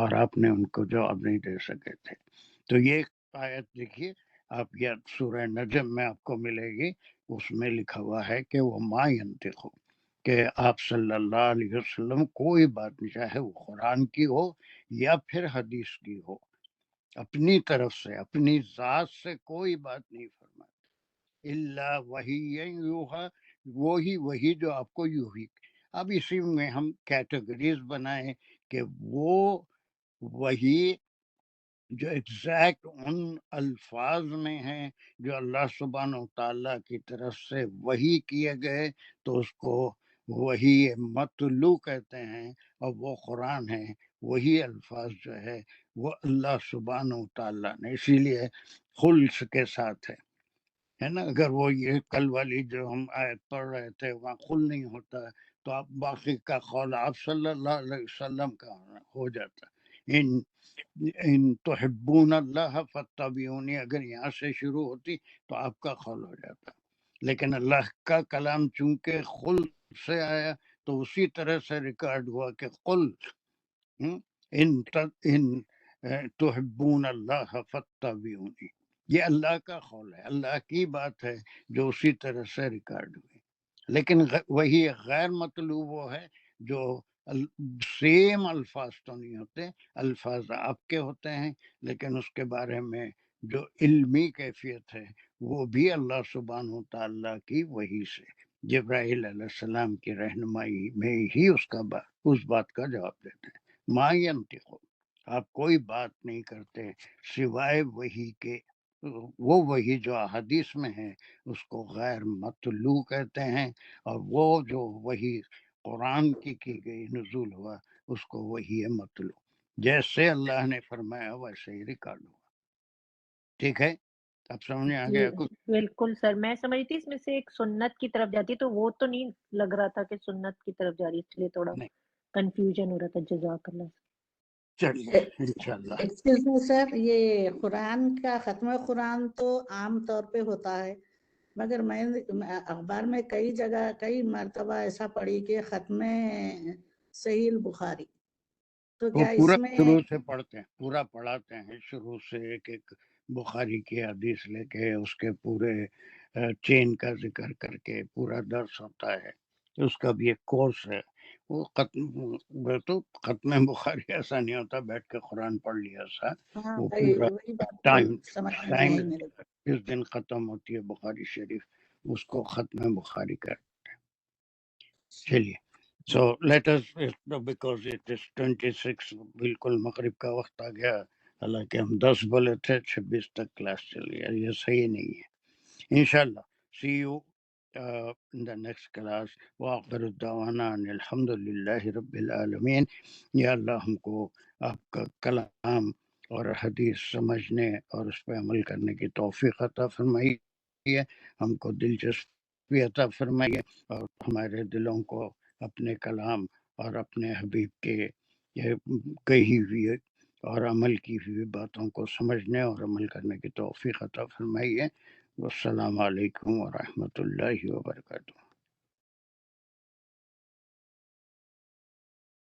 اور آپ نے ان کو جواب نہیں دے سکے تھے. تو یہ آیت دیکھیے آپ، یا سورہ نجم میں آپ کو ملے گی، اس میں لکھا ہوا ہے کہ وہ ما ینطق، کہ آپ صلی اللہ علیہ وسلم کوئی بات نہیں، چاہے وہ قرآن کی ہو یا پھر حدیث کی ہو، اپنی طرف سے اپنی ذات سے کوئی بات نہیں فرماتے. الا وحی یوحی، وہی جو آپ کو یوحی. اب اسی میں ہم کیٹیگریز بنائیں کہ وہ وہی جو ایگزیکٹ ان الفاظ میں ہیں جو اللہ سبحانہ و تعالیٰ کی طرف سے وحی کیے گئے، تو اس کو وہی مطلوع کہتے ہیں. اور وہ قرآن ہے، وہی الفاظ جو ہے وہ اللہ سبحانہ و تعالیٰ نے، اسی لیے خلص کے ساتھ ہے نا. اگر وہ یہ کل والی جو ہم آیت پڑھ رہے تھے وہاں خل نہیں ہوتا تو آپ باقی کا قول آپ صلی اللہ علیہ وسلم کا ہو جاتا. ان تحبون اللہ فاتبعونی، اگر یہاں سے شروع ہوتی تو آپ کا قول ہو جاتا. لیکن اللہ کا کلام چونکہ خل سے آیا تو اسی طرح سے ریکارڈ ہوا کہ قل ان تحبون اللہ فاتبعونی. یہ اللہ کا قول ہے، اللہ کی بات ہے جو اسی طرح سے ریکارڈ ہوئی. لیکن وہی غیر مطلوب وہ ہے جو سیم الفاظ تو نہیں ہوتے، الفاظ آپ کے ہوتے ہیں، لیکن اس کے بارے میں جو علمی کیفیت ہے وہ بھی اللہ سبحانہ تعالیٰ کی وحی سے جبرائیل علیہ السلام کی رہنمائی میں ہی اس بات کا جواب دیتے ہیں۔ ما ینطق، آپ کوئی بات نہیں کرتے سوائے وحی کے، وہ وحی جو احادیث میں ہے اس کو غیر مطلوع کہتے ہیں، اور وہ جو وحی قرآن کی گئی نزول ہوا اس کو وحی مطلوع، جیسے اللہ نے فرمایا ویسے ہی ریکارڈ ہوا۔ ٹھیک ہے، اب سمجھ میں آ جی گیا کچھ؟ بالکل سر، میں سمجھ تھی اس میں سے ایک سنت کی طرف جاتی، تو وہ تو نہیں لگ رہا تھا کہ سنت کی طرف جا رہی، اس لیے تھوڑا نہیں، کنفیوژن ہو رہا تھا۔ جزاک اللہ۔ چلیے انشاءاللہ۔ ایکسکیوز می سر، یہ قرآن کا ختم قرآن تو عام طور پہ ہوتا ہے، مگر میں اخبار میں کئی جگہ کئی مرتبہ ایسا پڑھی کہ ختم صحیح البخاری، تو وہ کیا پورا اس میں شروع سے پڑھتے ہیں، پورا پڑھاتے ہیں شروع سے، ایک ایک بخاری کی حدیث لے کے اس کے پورے چین کا ذکر کر کے پورا درس ہوتا ہے، اس کا بھی ایک کورس ہے۔ وہ ختم بخاری ایسا نہیں ہوتا بیٹھ کے قرآن پڑھ لیا سا، ہاں وہ پورا وہی بات ٹائم سمجھ میں نہیں ٹائم آئی میرے کو۔ جس دن ختم ہوتی ہے بخاری شریف اس کو ختم بخاری کر۔ چلیے، so let us, because it is 26 بالکل مغرب کا وقت آ گیا، حالانکہ ہم 10 بولے تھے، 26 تک کلاس چلی ہے، یہ صحیح نہیں ہے۔ انشاءاللہ see you in the next class۔ وآخر الدعوانا ان الحمد للہ رب العالمین۔ یا اللہ ہم کو آپ کا کلام اور حدیث سمجھنے اور اس پہ عمل کرنے کی توفیق عطا فرمائیے، ہم کو دلچسپی عطا فرمائیے، اور ہمارے دلوں کو اپنے کلام اور اپنے حبیب کے یہ کہی ہوئی اور عمل کی ہوئی باتوں کو سمجھنے اور عمل کرنے کی توفیق عطا فرمائیے۔ والسلام علیکم ورحمۃ اللہ وبرکاتہ۔